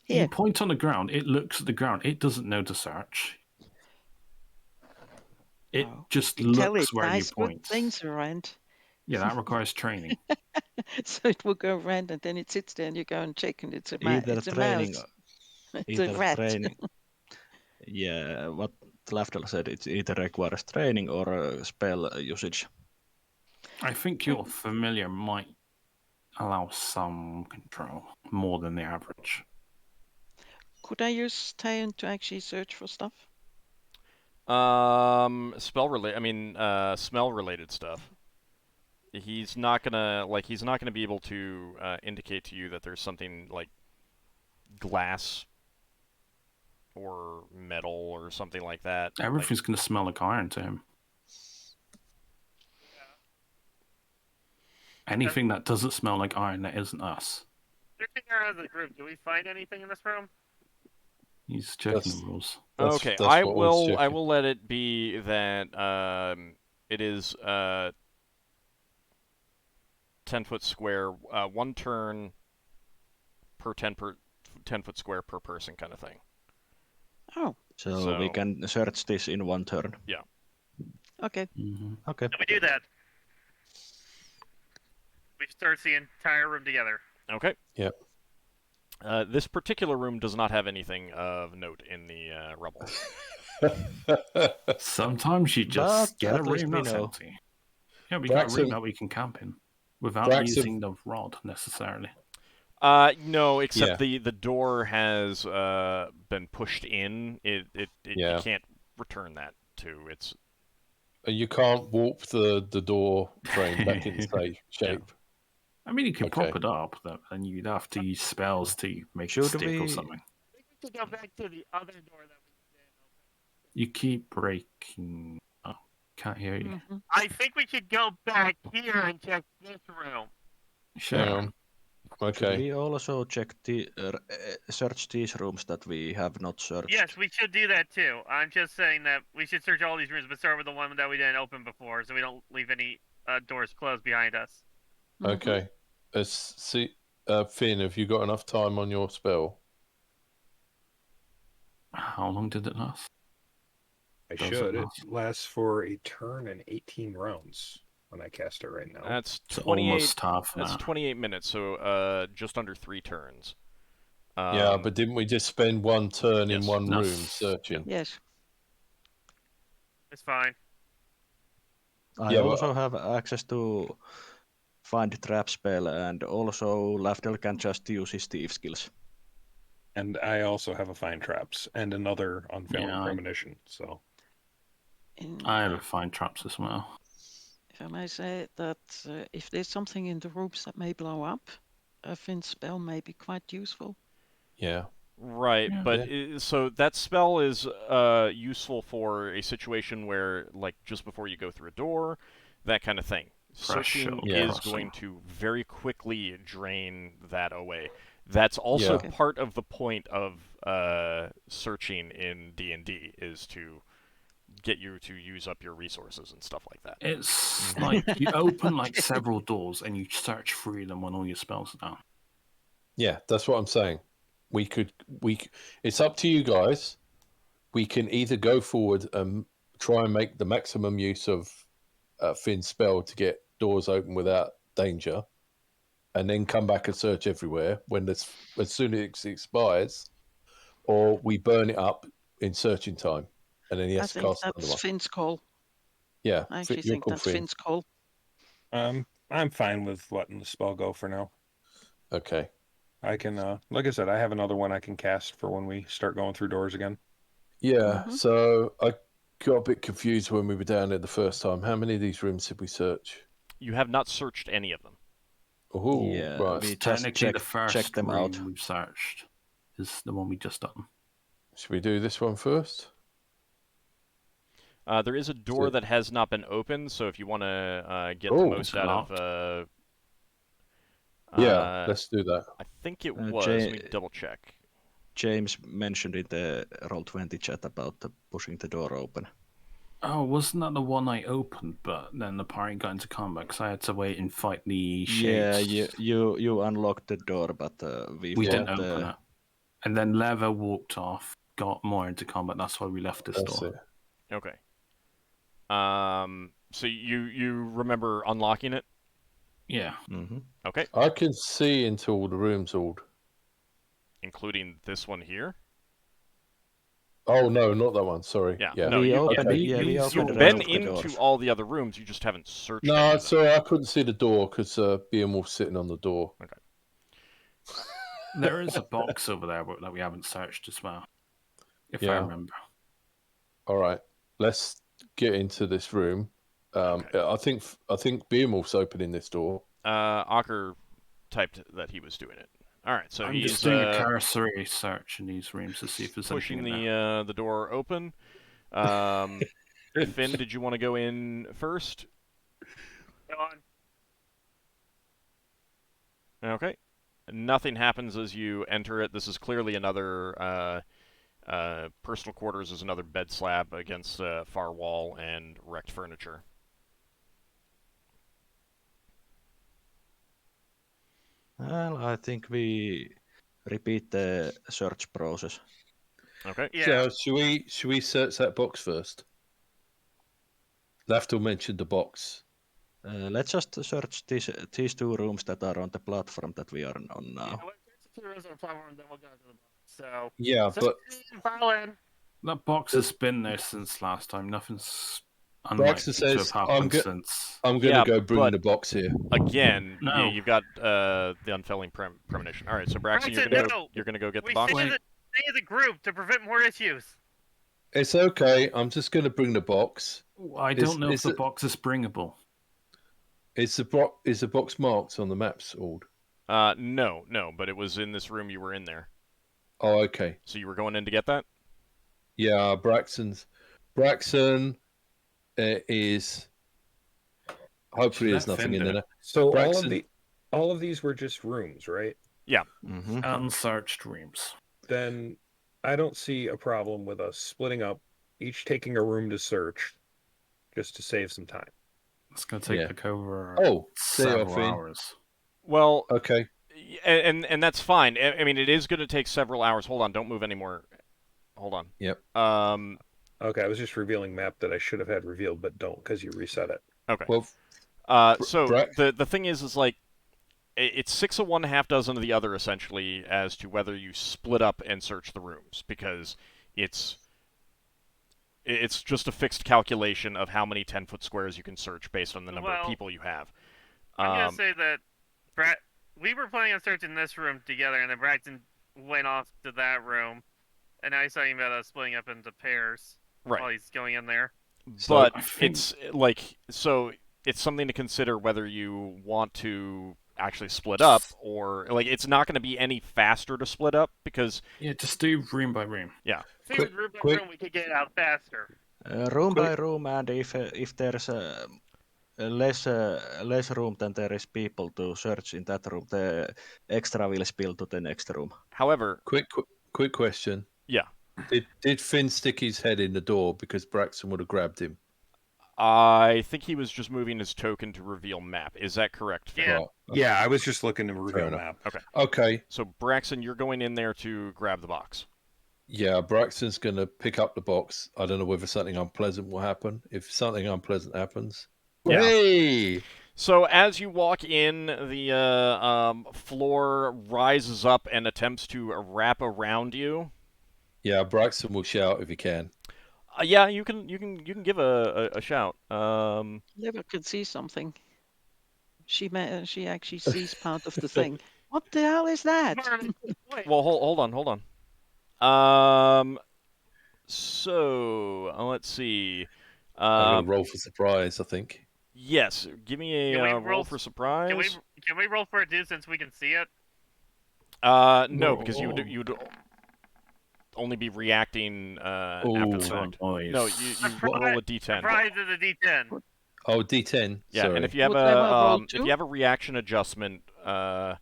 Speaker 3: You
Speaker 6: Here.
Speaker 3: point on the ground, it looks at the ground, it doesn't know to search. It
Speaker 6: Oh,
Speaker 3: just
Speaker 6: You tell it
Speaker 3: looks where you
Speaker 6: nice, put
Speaker 3: point.
Speaker 6: things around.
Speaker 3: Yeah, that requires training.
Speaker 6: So it will go around, and then it sits there, and you go and check, and it's a
Speaker 2: Either
Speaker 6: it's a
Speaker 2: training,
Speaker 6: mouse. It's a
Speaker 2: either
Speaker 6: rat.
Speaker 2: training. Yeah, what Lafdul said, it either requires training or spell usage.
Speaker 3: I think your familiar might allow some control, more than the average.
Speaker 6: Could I use Tean to actually search for stuff?
Speaker 1: Smell related stuff. He's not gonna be able to indicate to you that there's something like glass or metal or something like that.
Speaker 3: Everything's going to smell like iron to him. Anything that doesn't smell like iron, that isn't us.
Speaker 5: Searching around the group, do we find anything in this room?
Speaker 3: He's checking
Speaker 4: That's-
Speaker 3: the rules.
Speaker 1: Okay,
Speaker 4: that's
Speaker 1: I
Speaker 4: what I was
Speaker 1: will
Speaker 4: checking.
Speaker 1: let it be that it is 10-foot square, 1 turn per 10 foot square per person kind of thing.
Speaker 6: Oh,
Speaker 2: So we
Speaker 1: So-
Speaker 2: can search this in 1 turn.
Speaker 6: okay.
Speaker 3: Mm-hmm.
Speaker 2: Okay.
Speaker 5: So we do that. We search the entire room together.
Speaker 1: Okay.
Speaker 4: Yep.
Speaker 1: This particular room does not have anything of note in the rubble.
Speaker 3: Sometimes you just
Speaker 2: But
Speaker 3: get a
Speaker 2: at least
Speaker 3: room
Speaker 2: we
Speaker 3: that's
Speaker 2: know.
Speaker 3: empty. Yeah, we got a room
Speaker 4: Braxon-
Speaker 3: that we can camp in without
Speaker 4: Braxon-
Speaker 3: using the rod necessarily.
Speaker 1: No, except
Speaker 4: Yeah.
Speaker 1: the door has been pushed in. It
Speaker 4: Yeah.
Speaker 1: You can't return that to its.
Speaker 4: You can't warp the door frame back into shape.
Speaker 3: I mean, you could prop
Speaker 4: Okay.
Speaker 3: it up, and you'd have to use spells to make
Speaker 2: Should
Speaker 3: it stick or
Speaker 2: we-
Speaker 3: something.
Speaker 5: I think we should go back to the other door that we did open.
Speaker 3: You keep breaking. Oh, can't hear you.
Speaker 6: Mhm.
Speaker 5: I think we should go back here and check this room.
Speaker 3: Sure.
Speaker 4: Yeah.
Speaker 2: Should
Speaker 4: Okay.
Speaker 2: we also check the search these rooms that we have not searched?
Speaker 5: Yes, we should do that too. I'm just saying that we should search all these rooms, but start with the one that we didn't open before, so we don't leave any doors closed behind us.
Speaker 6: Mhm.
Speaker 4: Okay. Finn, have you got enough time on your spell?
Speaker 3: How long did it last?
Speaker 7: I
Speaker 3: Does it
Speaker 7: should. It
Speaker 3: last?
Speaker 7: lasts for a turn and 18 rounds when I cast it right now.
Speaker 1: That's
Speaker 3: It's
Speaker 1: 28.
Speaker 3: almost half
Speaker 1: That's
Speaker 3: now.
Speaker 1: 28 minutes, so just under 3 turns.
Speaker 4: Yeah, but didn't we just spend 1 turn in
Speaker 1: yes.
Speaker 4: one
Speaker 3: No,
Speaker 4: room
Speaker 3: s-
Speaker 4: searching?
Speaker 6: Yes.
Speaker 5: It's fine.
Speaker 2: I
Speaker 4: Yeah, but-
Speaker 2: also have access to find trap spell, and also Lafdul can just use his thief skills.
Speaker 7: And I also have a find traps and another unfailing
Speaker 3: Yeah, I-
Speaker 7: premonition. So
Speaker 3: I have find traps as well.
Speaker 6: If I may say that if there's something in the rooms that may blow up, a Finn's spell may be quite useful.
Speaker 4: Yeah.
Speaker 1: Right,
Speaker 3: Yeah.
Speaker 1: but so that spell is useful for a situation where, like, just before you go through a door, that kind of thing. Searching
Speaker 3: Threshold
Speaker 1: is
Speaker 3: crossing.
Speaker 1: going to very quickly drain that away. That's also
Speaker 4: Yeah.
Speaker 1: part of the point of searching in D&D, is to get you to use up your resources and stuff like that.
Speaker 3: It's like you open like several doors and you search through them when all your spells are down.
Speaker 4: Yeah, that's what I'm saying. It's up to you guys. We can either go forward and try and make the maximum use of Finn's spell to get doors open without danger, and then come back and search everywhere as soon as it expires, or we burn it up in searching time, and then he
Speaker 6: I
Speaker 4: has to
Speaker 6: think
Speaker 4: cast another
Speaker 6: that's
Speaker 4: one.
Speaker 6: Finn's call.
Speaker 4: Yeah,
Speaker 6: I actually
Speaker 4: you're
Speaker 6: think
Speaker 4: called
Speaker 6: that's
Speaker 4: Finn.
Speaker 6: Finn's call.
Speaker 7: I'm fine with letting the spell go for now.
Speaker 4: Okay.
Speaker 7: I can, like I said, I have another one I can cast for when we start going through doors again.
Speaker 4: Yeah.
Speaker 6: Mhm.
Speaker 4: So I got a bit confused when we were down there the first time. How many of these rooms did we search?
Speaker 1: You have not searched any of them.
Speaker 4: Oh,
Speaker 2: Yeah,
Speaker 4: right.
Speaker 2: we just
Speaker 3: Technically, the
Speaker 2: checked
Speaker 3: first
Speaker 2: them
Speaker 3: room
Speaker 2: out.
Speaker 3: we've searched is the one we just done.
Speaker 4: Should we do this one first?
Speaker 1: There is a door that has not been opened, so if you want to get the
Speaker 4: Oh,
Speaker 1: most
Speaker 3: it's
Speaker 1: out
Speaker 3: locked.
Speaker 1: of...
Speaker 4: Yeah, let's do that.
Speaker 1: I think it was.
Speaker 2: Jay-
Speaker 1: Let me double check.
Speaker 2: James mentioned in the Roll20 chat about pushing the door open.
Speaker 3: Oh, wasn't that the one I opened, but then the party got into combat because I had to wait and fight the shades.
Speaker 2: Yeah, you unlocked the door, but we
Speaker 3: We
Speaker 2: fought
Speaker 3: didn't
Speaker 2: the...
Speaker 3: open it. And then Leva walked off, got more into combat. That's why we left this
Speaker 4: That's
Speaker 3: door.
Speaker 4: it.
Speaker 1: Okay. So you remember unlocking it?
Speaker 3: Yeah.
Speaker 2: Mhm.
Speaker 1: Okay.
Speaker 4: I can see into all the rooms, Ald.
Speaker 1: Including this one here?
Speaker 4: Oh, no, not that one. Sorry.
Speaker 1: Yeah. No,
Speaker 2: we
Speaker 1: you,
Speaker 2: opened,
Speaker 4: okay.
Speaker 2: yeah, we
Speaker 3: You've
Speaker 2: opened the
Speaker 1: you've
Speaker 2: rest
Speaker 1: been
Speaker 2: of the
Speaker 1: into
Speaker 2: doors.
Speaker 1: all the other rooms, you just haven't searched any
Speaker 4: No,
Speaker 1: of them.
Speaker 4: sorry, I couldn't see the door because Beowulf's sitting on the door.
Speaker 3: There is a box over there that we haven't searched as well, if I
Speaker 4: Yeah.
Speaker 3: remember.
Speaker 4: All right, let's get into this room.
Speaker 1: Okay.
Speaker 4: I think Beowulf's opening this door.
Speaker 1: Ockar typed that he was doing it. All right, so
Speaker 3: I'm
Speaker 1: he's
Speaker 3: just doing a cursory search in these rooms to see if there's
Speaker 1: pushing
Speaker 3: anything in there.
Speaker 1: the door open. Finn, did you want to go in first?
Speaker 5: Go on.
Speaker 1: Okay. Nothing happens as you enter it. This is clearly another personal quarters. Is another bed slab against a far wall and wrecked furniture.
Speaker 2: Well, I think we repeat the search process.
Speaker 1: Okay.
Speaker 5: Yeah.
Speaker 4: So should we search that box first? Lafdul mentioned the box.
Speaker 2: Let's just search these two rooms that are on the platform that we are on now.
Speaker 5: Yeah, let's search the rest of the platform, then we'll go to the box. So,
Speaker 4: Yeah, but
Speaker 5: file in.
Speaker 3: That box has been there since last time. Nothing's
Speaker 4: Braxon
Speaker 3: unlikely to
Speaker 4: says,
Speaker 3: have happened since.
Speaker 4: I'm going to
Speaker 1: Yeah,
Speaker 4: go bring
Speaker 1: but-
Speaker 4: the box here.
Speaker 1: Again,
Speaker 3: No.
Speaker 1: you've got the unfailing premonition. All right, so Braxon,
Speaker 5: Braxon,
Speaker 1: you're gonna go get the
Speaker 5: We
Speaker 1: box.
Speaker 5: stay as a group to prevent more issues.
Speaker 4: It's okay. I'm just going to bring the box.
Speaker 3: I don't know if the box is bringable.
Speaker 4: Is the box marked on the maps, Ald?
Speaker 1: No, but it was in this room you were in there.
Speaker 4: Oh, okay.
Speaker 1: So you were going in to get that?
Speaker 4: Yeah, Braxon is. Hopefully, there's nothing in there.
Speaker 7: So
Speaker 4: Braxon-
Speaker 7: all of these were just rooms, right?
Speaker 2: Mm-hmm.
Speaker 3: Unsearched rooms.
Speaker 7: Then I don't see a problem with us splitting up, each taking a room to search, just to save some time.
Speaker 3: It's going to take
Speaker 4: Yeah.
Speaker 3: like over
Speaker 4: Oh,
Speaker 3: several
Speaker 4: Finn.
Speaker 3: hours.
Speaker 1: Well,
Speaker 4: Okay.
Speaker 1: and that's fine. I mean, it is going to take several hours. Hold on, don't move anymore. Hold on.
Speaker 4: Yep.
Speaker 7: Okay, I was just revealing map that I should have had revealed, but don't because you reset it.
Speaker 1: Okay.
Speaker 4: Well,
Speaker 1: So
Speaker 4: Brax-
Speaker 1: the thing is like, it's 6 of one, half dozen of the other, essentially, as to whether you split up and search the rooms, because it's just a fixed calculation of how many 10-foot squares you can search based on the number of people you have.
Speaker 5: I'm gonna say that we were planning on searching this room together, and then Braxton went off to that room, and now he's talking about us splitting up into pairs
Speaker 1: Right.
Speaker 5: while he's going in there.
Speaker 1: But
Speaker 3: I think-
Speaker 1: it's like, so it's something to consider whether you want to actually split up, or like it's not going to be any faster to split up because
Speaker 3: Yeah, just do room by room.
Speaker 5: See,
Speaker 4: Quick-
Speaker 5: with room by
Speaker 4: quick-
Speaker 5: room, we could get out faster.
Speaker 2: Room by
Speaker 4: Quick-
Speaker 2: room, and if there's less room than there is people to search in that room, the extra will spill to the next room.
Speaker 1: however,
Speaker 4: Quick question.
Speaker 1: yeah,
Speaker 4: Did Finn stick his head in the door because Braxon would have grabbed him?
Speaker 1: I think he was just moving his token to reveal map. Is that correct, Finn?
Speaker 5: Yeah.
Speaker 4: Right.
Speaker 7: Yeah, I was just looking to reveal
Speaker 4: enough.
Speaker 7: map.
Speaker 4: Okay.
Speaker 1: So Braxon, you're going in there to grab the box.
Speaker 4: Yeah, Braxton's going to pick up the box. I don't know whether something unpleasant will happen. If something unpleasant happens,
Speaker 1: Yeah.
Speaker 4: hey!
Speaker 1: So as you walk in, the floor rises up and attempts to wrap around you.
Speaker 4: Yeah, Braxton will shout if he can.
Speaker 1: Yeah, you can give a shout.
Speaker 6: Leva could see something. She actually sees part of the thing. What the hell is that?
Speaker 1: Well, hold on. So let's see.
Speaker 4: I'm going to roll for surprise, I think.
Speaker 1: Yes, give me
Speaker 5: Can we
Speaker 1: a roll
Speaker 5: roll-
Speaker 1: for surprise.
Speaker 5: Can we roll for a do since we can see it?
Speaker 1: No, because you'd only be reacting after the
Speaker 4: Ooh.
Speaker 1: fact.
Speaker 3: Noise.
Speaker 1: No, you roll a d10.
Speaker 5: Surprise is a D10.
Speaker 4: Oh, D10.
Speaker 1: Yeah,
Speaker 4: Sorry.
Speaker 1: and if you have
Speaker 6: Would Leva roll
Speaker 1: if you
Speaker 6: too?
Speaker 1: have a reaction adjustment for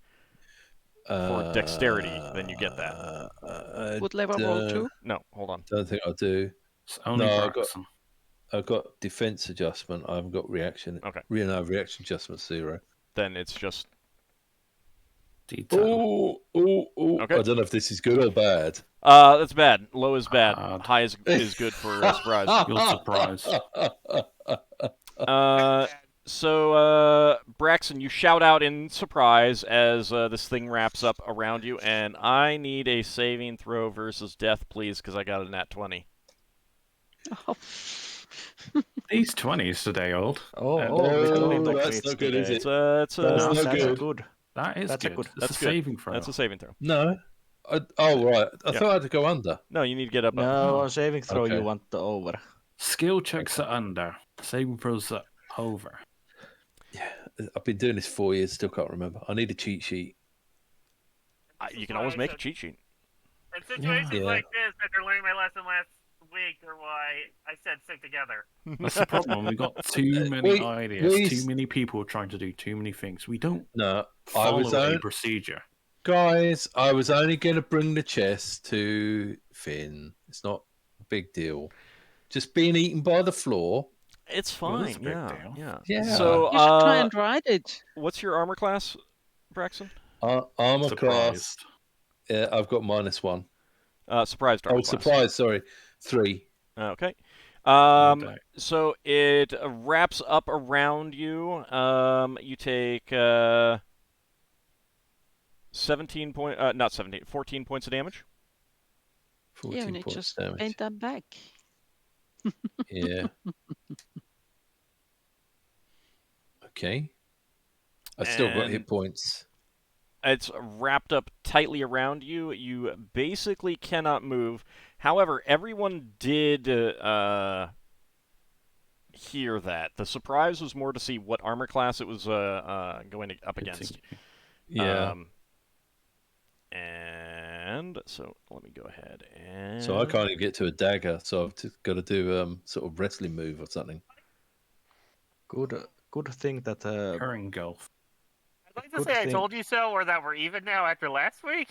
Speaker 1: dexterity, then you get that.
Speaker 6: Would Leva roll too?
Speaker 1: No, hold on.
Speaker 4: Don't think I do.
Speaker 3: It's only
Speaker 4: No, I got-
Speaker 3: Braxon.
Speaker 4: I've got defense adjustment. I haven't got reaction.
Speaker 1: Okay.
Speaker 4: Reaction adjustment 0.
Speaker 1: Then it's just
Speaker 3: D10.
Speaker 4: Ooh.
Speaker 1: Okay.
Speaker 4: I don't know if this is good or bad.
Speaker 1: that's bad. Low is bad.
Speaker 3: Bad.
Speaker 1: High is good for a surprise.
Speaker 3: You're surprised.
Speaker 1: So, Braxon, you shout out in surprise as this thing wraps up around you, and I need a saving throw versus death, please, because I got a nat 20.
Speaker 6: Oh.
Speaker 3: These 20s today, old.
Speaker 2: Oh,
Speaker 3: And-
Speaker 2: we got
Speaker 4: Oh,
Speaker 2: in the
Speaker 4: that's
Speaker 2: crits
Speaker 4: not good, is
Speaker 2: today.
Speaker 1: It's
Speaker 4: That's not
Speaker 2: That's
Speaker 4: good.
Speaker 3: That is
Speaker 2: That's a
Speaker 3: good.
Speaker 2: good-
Speaker 3: It's
Speaker 1: That's
Speaker 3: a
Speaker 1: good.
Speaker 3: saving throw.
Speaker 1: That's a saving throw.
Speaker 4: No. Oh, right. I
Speaker 1: Yeah.
Speaker 4: thought I had to go under.
Speaker 1: No, you need to get up.
Speaker 2: No, on saving throw
Speaker 4: Okay.
Speaker 2: you want the over.
Speaker 3: Skill checks are under. Saving throws are over.
Speaker 4: Yeah, I've been doing this 4 years, still can't remember. I need a cheat sheet.
Speaker 1: You can always make a cheat sheet.
Speaker 5: In situations
Speaker 4: Yeah.
Speaker 5: like this, after learning my lesson last week, or why I said stick together.
Speaker 3: That's the problem. We got too many
Speaker 4: Wait,
Speaker 3: ideas.
Speaker 4: wait.
Speaker 3: Too many people trying to do too many things. We don't
Speaker 4: No, I
Speaker 3: follow
Speaker 4: was
Speaker 3: a
Speaker 4: only,
Speaker 3: procedure.
Speaker 4: guys, I was only going to bring the chest to Finn. It's not a big deal. Just being eaten by the floor.
Speaker 1: It's
Speaker 3: Well,
Speaker 1: fine.
Speaker 3: that's a big deal.
Speaker 1: Yeah.
Speaker 4: Yeah.
Speaker 1: So,
Speaker 6: You should try and ride it.
Speaker 1: what's your armor class, Braxon?
Speaker 4: Armor class.
Speaker 3: Surprised.
Speaker 4: Yeah, I've got -1.
Speaker 1: Surprised armor
Speaker 4: Oh,
Speaker 1: class.
Speaker 4: surprise! Sorry, 3.
Speaker 1: Okay.
Speaker 3: No doubt.
Speaker 1: So it wraps up around you. You take 17 point, not 17, 14 points of damage.
Speaker 4: 14
Speaker 6: Yeah, and it
Speaker 4: points
Speaker 6: just
Speaker 4: damage.
Speaker 6: ain't that back.
Speaker 4: Yeah. Okay. I still got
Speaker 1: And-
Speaker 4: hit points.
Speaker 1: It's wrapped up tightly around you. You basically cannot move. However, everyone did hear that. The surprise was more to see what armor class it was going up against.
Speaker 4: Yeah.
Speaker 1: And so let me go ahead and.
Speaker 4: So I can't even get to a dagger, so I've just got to do sort of wrestling move or something.
Speaker 2: Good thing that
Speaker 3: Curring golf.
Speaker 5: I'd like to
Speaker 2: Good
Speaker 5: say I
Speaker 2: thing.
Speaker 5: told you so, or that we're even now after last week.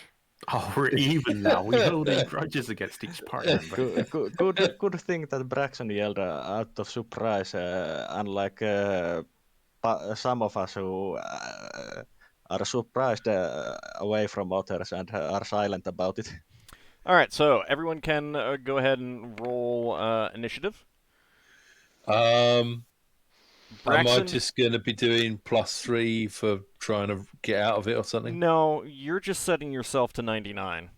Speaker 3: Oh, we're even now. We hold in grudges against each partner.
Speaker 2: good thing that Braxon yelled out of surprise, unlike some of us who are surprised away from others and are silent about it.
Speaker 1: All right, so everyone can go ahead and roll initiative.
Speaker 4: Am I
Speaker 1: Braxon,
Speaker 4: just going to be doing +3 for trying to get out of it or something?
Speaker 1: no, you're just setting yourself to 99.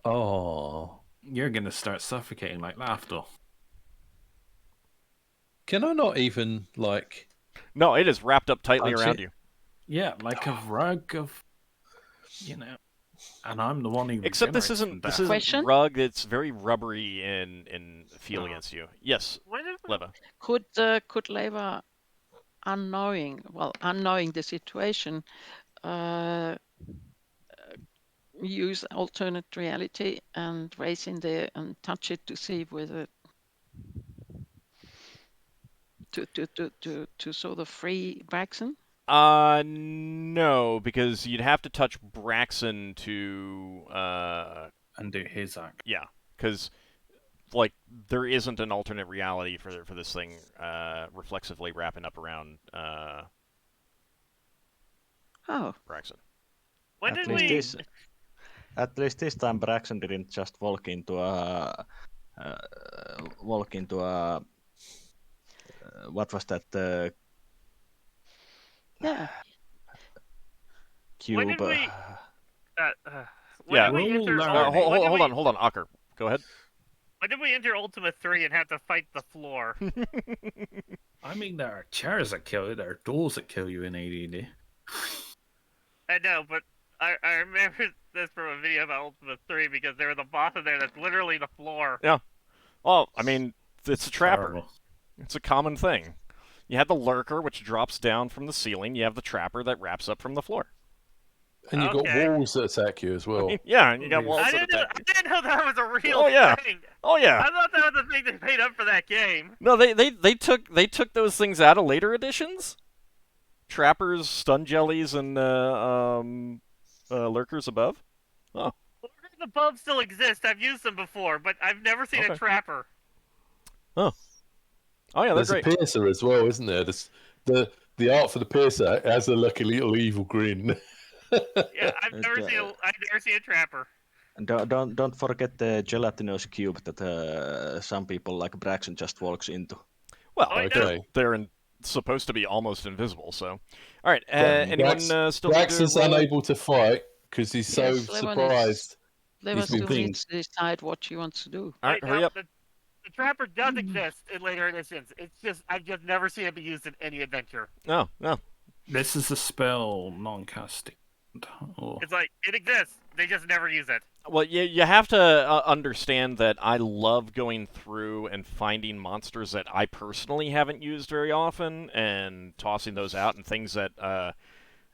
Speaker 4: Oh.
Speaker 3: You're going to start suffocating like Lafdul.
Speaker 4: Can I not even, like...
Speaker 1: No, it is wrapped up tightly
Speaker 4: Punch
Speaker 1: around
Speaker 4: it.
Speaker 1: you.
Speaker 3: Yeah, like a rug of, and I'm the one who.
Speaker 1: Except this
Speaker 3: regenerates
Speaker 1: isn't
Speaker 3: from
Speaker 1: this
Speaker 3: death.
Speaker 1: isn't
Speaker 6: Question?
Speaker 1: rug. It's very rubbery in feel against you. Yes,
Speaker 5: When did we...
Speaker 1: Leva.
Speaker 6: Could Leva unknowing the situation, use alternate reality and race in there and touch it to see whether to sort of free Braxon?
Speaker 1: No, because you'd have to touch Braxon to,
Speaker 3: And do his act.
Speaker 1: yeah, because like there isn't an alternate reality for this thing reflexively wrapping up around
Speaker 6: Oh,
Speaker 1: Braxon.
Speaker 5: When
Speaker 2: At
Speaker 5: did
Speaker 2: least
Speaker 5: we?
Speaker 2: this, at least this time, Braxton didn't just walk into a what was that
Speaker 6: yeah.
Speaker 2: cube?
Speaker 5: When did we? When
Speaker 1: Yeah.
Speaker 5: did we
Speaker 3: Roll
Speaker 5: enter?
Speaker 3: learning.
Speaker 1: Hold on, Ockar. Go ahead.
Speaker 5: When did we enter Ultima 3 and have to fight the floor?
Speaker 3: I mean, there are chairs that kill you. There are doors that kill you in AD&D.
Speaker 5: I know, but I remember this from a video about Ultima 3 because there was a boss in there that's literally the floor.
Speaker 1: Yeah. Well, I mean, it's a trapper.
Speaker 3: Terrible.
Speaker 1: It's a common thing. You have the lurker, which drops down from the ceiling. You have the trapper that wraps up from the floor.
Speaker 4: And you've
Speaker 5: Okay.
Speaker 4: got walls that attack you as well.
Speaker 1: Yeah, and you got walls
Speaker 5: I
Speaker 1: that
Speaker 5: didn't know that was a real
Speaker 1: Oh, yeah.
Speaker 5: thing.
Speaker 1: Oh yeah.
Speaker 5: I thought that was the thing they made up for that game.
Speaker 1: No, they took those things out of later editions. Trappers, stun jellies, and lurkers above. Oh,
Speaker 5: Lurkers above still exist. I've used them before, but I've never seen
Speaker 1: Okay.
Speaker 5: a trapper.
Speaker 1: oh yeah, they're
Speaker 4: There's
Speaker 1: great.
Speaker 4: a piercer as well, isn't there? The art for the piercer has a lucky little evil grin.
Speaker 5: Yeah, I've never seen a trapper.
Speaker 2: And don't forget the gelatinous cube that some people like Braxton just walks into.
Speaker 1: Well,
Speaker 5: Oh,
Speaker 4: Okay.
Speaker 1: they're supposed to be almost invisible. So, all right.
Speaker 4: Yeah,
Speaker 1: Anyone still need to
Speaker 4: Braxton's
Speaker 1: roll?
Speaker 4: unable to fight because he's so
Speaker 6: Yes, Levon
Speaker 4: surprised.
Speaker 6: Leva
Speaker 4: He's been
Speaker 6: still
Speaker 4: thinking.
Speaker 6: needs to decide what she wants to do.
Speaker 1: All right,
Speaker 5: Wait,
Speaker 1: hurry
Speaker 5: no,
Speaker 1: up.
Speaker 5: The trapper does exist in later editions. It's just I've just never seen it be used in any adventure.
Speaker 1: No.
Speaker 3: This is a spell non-casting. Oh.
Speaker 5: It's like it exists. They just never use it.
Speaker 1: Well, you have to understand that I love going through and finding monsters that I personally haven't used very often and tossing those out and things that
Speaker 5: Love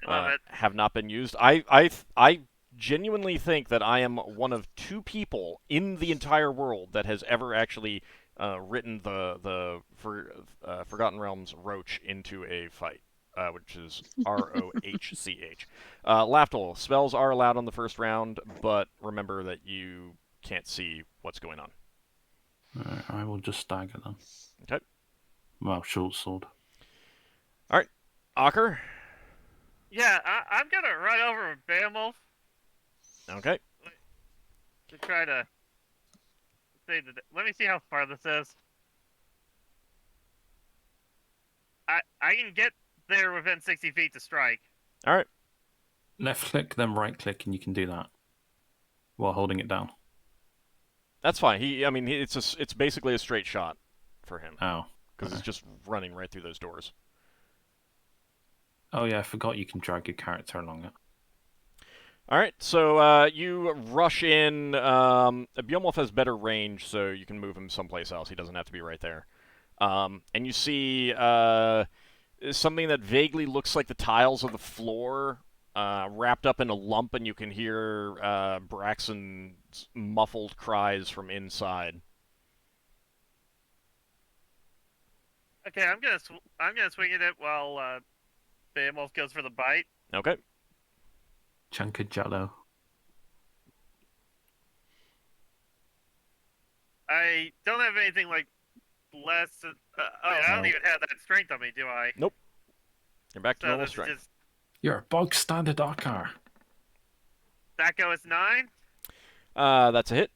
Speaker 5: it.
Speaker 1: have not been used. I genuinely think that I am one of two people in the entire world that has ever actually written the Forgotten Realms Roach into a fight. Which is Rohch. Lafdul, spells are allowed on the first round, but remember that you can't see what's going on.
Speaker 3: I will just stagger them.
Speaker 1: Okay.
Speaker 3: Well, short sword.
Speaker 1: All right. Ockar.
Speaker 5: Yeah, I'm gonna run over with Beowulf
Speaker 1: Okay.
Speaker 5: to try to say that. Let me see how far this is. I can get there within 60 feet to strike.
Speaker 1: All right.
Speaker 3: Left click, then right click, and you can do that while holding it down.
Speaker 1: That's fine. It's basically a straight shot for him
Speaker 3: Oh.
Speaker 1: because
Speaker 3: Okay.
Speaker 1: it's just running right through those doors.
Speaker 3: Oh yeah, I forgot you can drag your character along it.
Speaker 1: All right, so you rush in. Beowulf has better range, so you can move him someplace else. He doesn't have to be right there. And you see something that vaguely looks like the tiles of the floor wrapped up in a lump, and you can hear Braxon's muffled cries from inside.
Speaker 5: Okay, I'm gonna swing at it while Beowulf goes for the bite.
Speaker 1: Okay.
Speaker 3: Chunk of jello.
Speaker 5: I don't have anything like less. I don't even have that strength on me, do I?
Speaker 1: You're back to
Speaker 5: So
Speaker 1: normal
Speaker 5: this is
Speaker 1: strength.
Speaker 5: just
Speaker 3: You're a bog standard Ockar.
Speaker 5: that goes 9.
Speaker 1: That's a hit.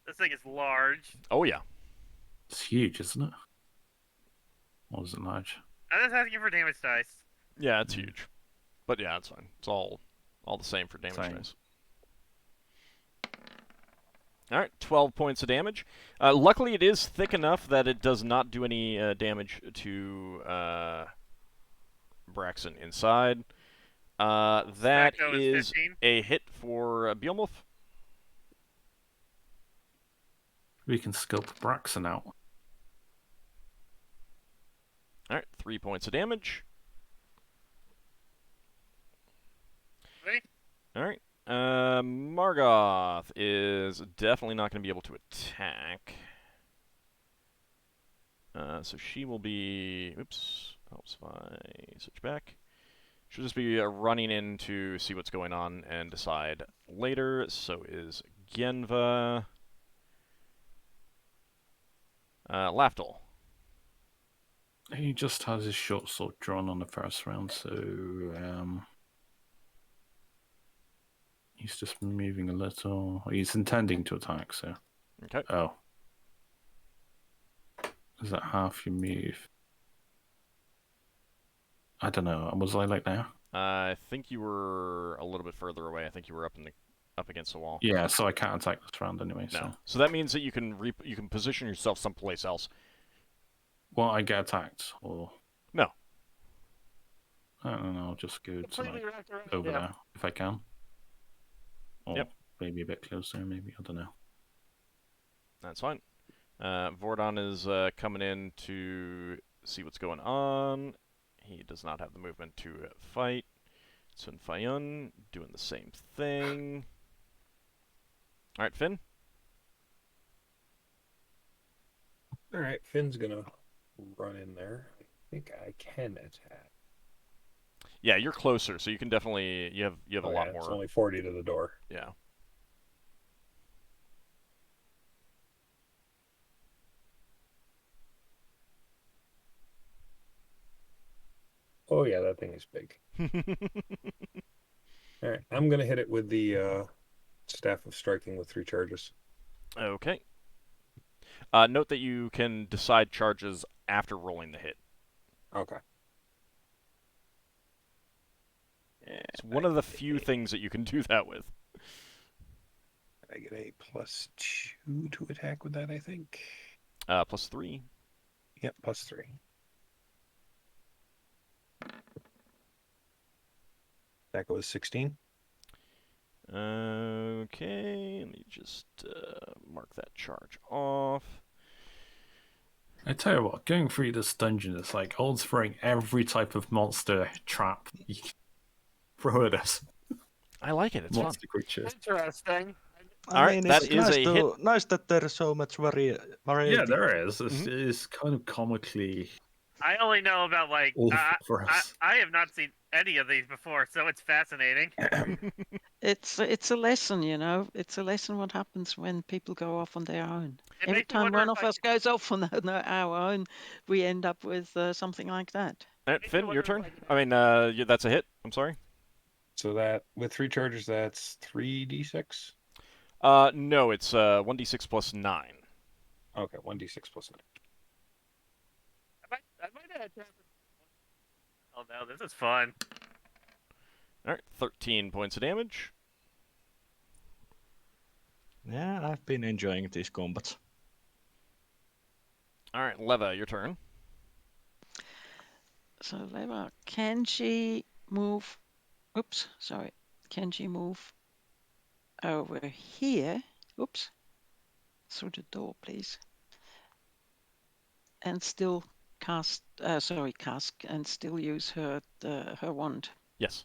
Speaker 5: This thing is large.
Speaker 1: Oh yeah.
Speaker 3: It's huge, isn't it? Or is it large?
Speaker 5: I'm just asking for damage dice.
Speaker 1: Yeah, it's huge. But yeah, it's fine. It's all the same for damage
Speaker 3: Same.
Speaker 1: dice. All right, 12 points of damage. Luckily, it is thick enough that it does not do any damage to Braxon inside. That
Speaker 5: Sacco is
Speaker 1: is
Speaker 5: 15.
Speaker 1: a hit for Beowulf.
Speaker 3: We can scope Braxon out.
Speaker 1: All right, 3 points of damage.
Speaker 5: Ready?
Speaker 1: All right. Margoth is definitely not going to be able to attack. So she will be... Oops. Helps if I switch back. She'll just be running in to see what's going on and decide later. So is Genva. Lafdul.
Speaker 3: He just has his short sword drawn on the first round, so he's just moving a little. He's intending to attack, so.
Speaker 1: Okay.
Speaker 3: Oh. Is that half your move? I don't know. Was I like there?
Speaker 1: I think you were a little bit further away. I think you were up against the wall.
Speaker 3: Yeah, so I can't attack this round anyway.
Speaker 1: No.
Speaker 3: So.
Speaker 1: So that means that you can position yourself someplace else.
Speaker 3: Well, I get attacked, or
Speaker 1: No.
Speaker 3: I don't know. I'll just go to
Speaker 5: Completely wrapped around.
Speaker 3: over
Speaker 5: Yeah.
Speaker 3: there if I can. Or
Speaker 1: Yep.
Speaker 3: maybe a bit closer. Maybe I don't know.
Speaker 1: That's fine. Vordon is coming in to see what's going on. He does not have the movement to fight. Sun Fayun doing the same thing. All right, Finn.
Speaker 7: All right, Finn's gonna run in there. I think I can attack.
Speaker 1: Yeah, you're closer, so you can definitely you have a lot
Speaker 7: It's
Speaker 1: more.
Speaker 7: only 40 to the door.
Speaker 1: Yeah.
Speaker 7: Oh yeah, that thing is big. All right, I'm gonna hit it with the staff of striking with 3 charges.
Speaker 1: Okay. Note that you can decide charges after rolling the hit.
Speaker 7: Okay.
Speaker 1: It's one of the few things that you can do that with.
Speaker 7: I get a +2 to attack with that, I think.
Speaker 1: +3.
Speaker 7: Yep, +3. That goes 16.
Speaker 1: Okay, let me just mark that charge off.
Speaker 3: I tell you what, going through this dungeon is like old throwing every type of monster trap you can throw at us.
Speaker 1: I like it. It's fun.
Speaker 3: Monster creatures.
Speaker 5: Interesting.
Speaker 1: All right, that is a hit.
Speaker 2: Nice that there is so much variety.
Speaker 3: Yeah, there is.
Speaker 1: Mhm.
Speaker 3: It's kind of comically
Speaker 5: I only know about like
Speaker 3: awful for us.
Speaker 5: I have not seen any of these before, so it's fascinating.
Speaker 6: It's a lesson, you know. It's a lesson what happens when people go off on their own.
Speaker 5: It
Speaker 6: Every
Speaker 5: makes me
Speaker 6: time
Speaker 5: wonder
Speaker 6: one
Speaker 5: if
Speaker 6: of
Speaker 5: I
Speaker 6: us goes off on our own, we end up with something like that.
Speaker 1: All right,
Speaker 5: Makes me
Speaker 1: Finn,
Speaker 5: wonder
Speaker 1: your
Speaker 5: if
Speaker 1: turn.
Speaker 5: I
Speaker 1: I mean, that's a hit. I'm sorry.
Speaker 7: So that with 3 charges, that's 3d6.
Speaker 1: No, it's 1d6 plus 9.
Speaker 7: Okay, 1d6 plus 9.
Speaker 5: I might have. Oh no, this is fun.
Speaker 1: All right, 13 points of damage.
Speaker 2: Yeah, I've been enjoying these combats.
Speaker 1: All right, Leva, your turn.
Speaker 6: So Leva, can she move? Oops, sorry. Can she move over here? Oops. Through the door, please. And still cast and still use her wand.
Speaker 1: Yes.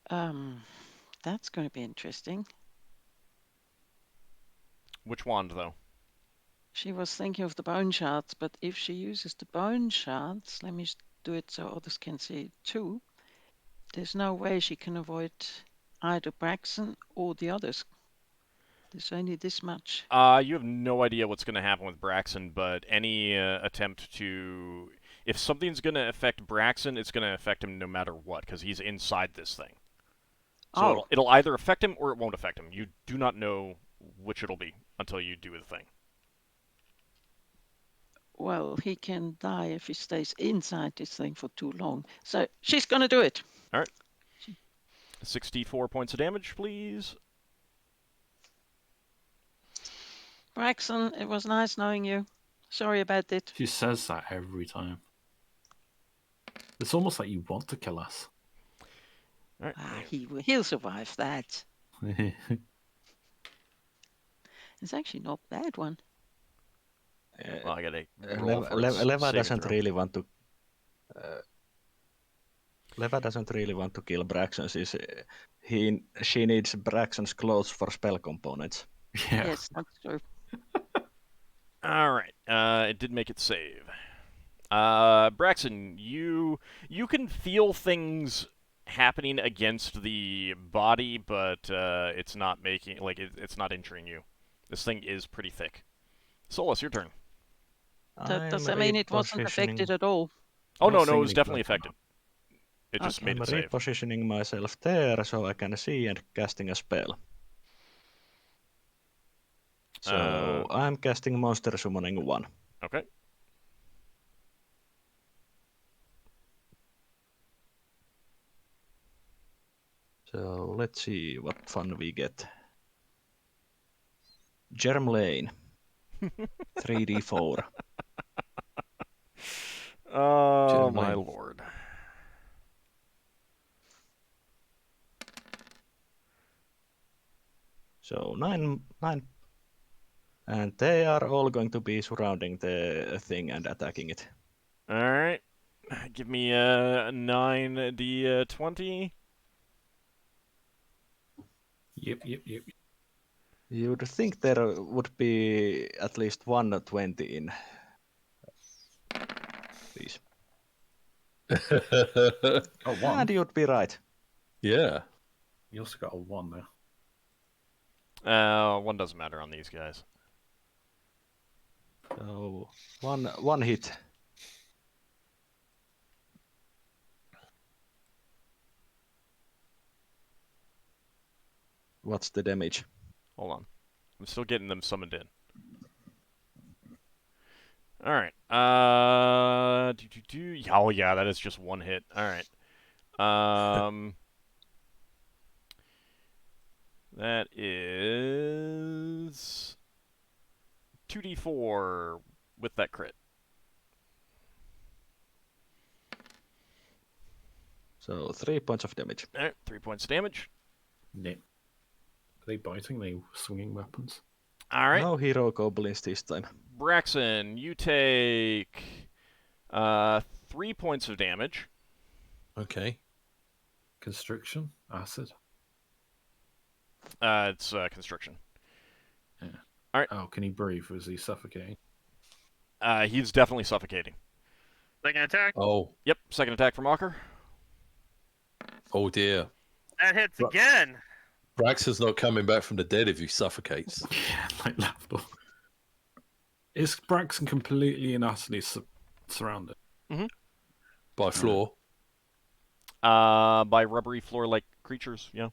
Speaker 6: That's going to be interesting.
Speaker 1: Which wand, though?
Speaker 6: She was thinking of the bone shards, but if she uses the bone shards, let me do it so others can see it too. There's no way she can avoid either Braxon or the others. There's only this much.
Speaker 1: You have no idea what's going to happen with Braxon, but any attempt to... If something's going to affect Braxon, it's going to affect him no matter what, because he's inside this thing. So it'll either affect him or it won't affect him. You do not know which it'll be until you do the thing.
Speaker 6: Well, he can die if he stays inside this thing for too long. So she's going to do it.
Speaker 1: All right. 64 points of damage, please.
Speaker 6: Braxon, it was nice knowing you. Sorry about it.
Speaker 3: She says that every time. It's almost like you want to kill us.
Speaker 1: All right.
Speaker 6: He'll survive that. It's actually not a bad one.
Speaker 1: Well, I gotta roll for its
Speaker 2: Leva
Speaker 1: saving
Speaker 2: doesn't
Speaker 1: throw.
Speaker 2: really want to. Leva doesn't really want to kill Braxon. She needs Braxon's clothes for spell components.
Speaker 3: Yeah.
Speaker 6: Yes, that's true.
Speaker 1: All right. It did make it save. Braxon, you can feel things happening against the body, but it's not making it's not injuring you. This thing is pretty thick. Solas, your turn.
Speaker 6: Does that mean it wasn't affected at all?
Speaker 1: Oh
Speaker 3: Not
Speaker 1: no,
Speaker 3: seeing
Speaker 1: it was
Speaker 3: any
Speaker 1: definitely
Speaker 3: blood come
Speaker 1: affected. It just
Speaker 6: Okay.
Speaker 1: made
Speaker 2: I'm
Speaker 1: it save.
Speaker 2: repositioning myself there so I can see and casting a spell. So I'm casting Monster Summoning 1.
Speaker 1: Okay.
Speaker 2: So let's see what fun we get. Germlane. 3d4.
Speaker 1: Oh my
Speaker 4: Germline.
Speaker 1: lord.
Speaker 2: So 9. And they are all going to be surrounding the thing and attacking it.
Speaker 1: All right. Give me a 9d20.
Speaker 3: Yep.
Speaker 2: You'd think there would be at least 120 in these.
Speaker 3: Oh, one.
Speaker 2: And you'd be right.
Speaker 4: Yeah.
Speaker 3: You also got a 1 there.
Speaker 1: One doesn't matter on these guys.
Speaker 2: So one hit. What's the damage?
Speaker 1: Hold on. I'm still getting them summoned in. All right. Oh yeah, that is just one hit. All right. That is 2d4 with that crit.
Speaker 2: So 3 points of damage.
Speaker 1: All right, 3 points of damage.
Speaker 3: Yeah. Are they biting? Are they swinging weapons?
Speaker 1: All right.
Speaker 2: No hero goblins this time.
Speaker 1: Braxon, you take 3 points of damage.
Speaker 4: Okay.
Speaker 3: Constriction? Acid?
Speaker 1: It's constriction.
Speaker 3: Yeah.
Speaker 1: All right.
Speaker 3: Oh, can he breathe? Was he suffocating?
Speaker 1: He's definitely suffocating.
Speaker 5: Second attack.
Speaker 4: Oh.
Speaker 1: Yep, second attack from Ockar.
Speaker 4: Oh dear.
Speaker 5: That hits
Speaker 4: Right.
Speaker 5: again.
Speaker 4: Braxon's not coming back from the dead if he suffocates.
Speaker 3: Yeah, like Lafdul. Is Braxon completely and utterly surrounded?
Speaker 4: By floor.
Speaker 1: By rubbery floor-like creatures, yeah.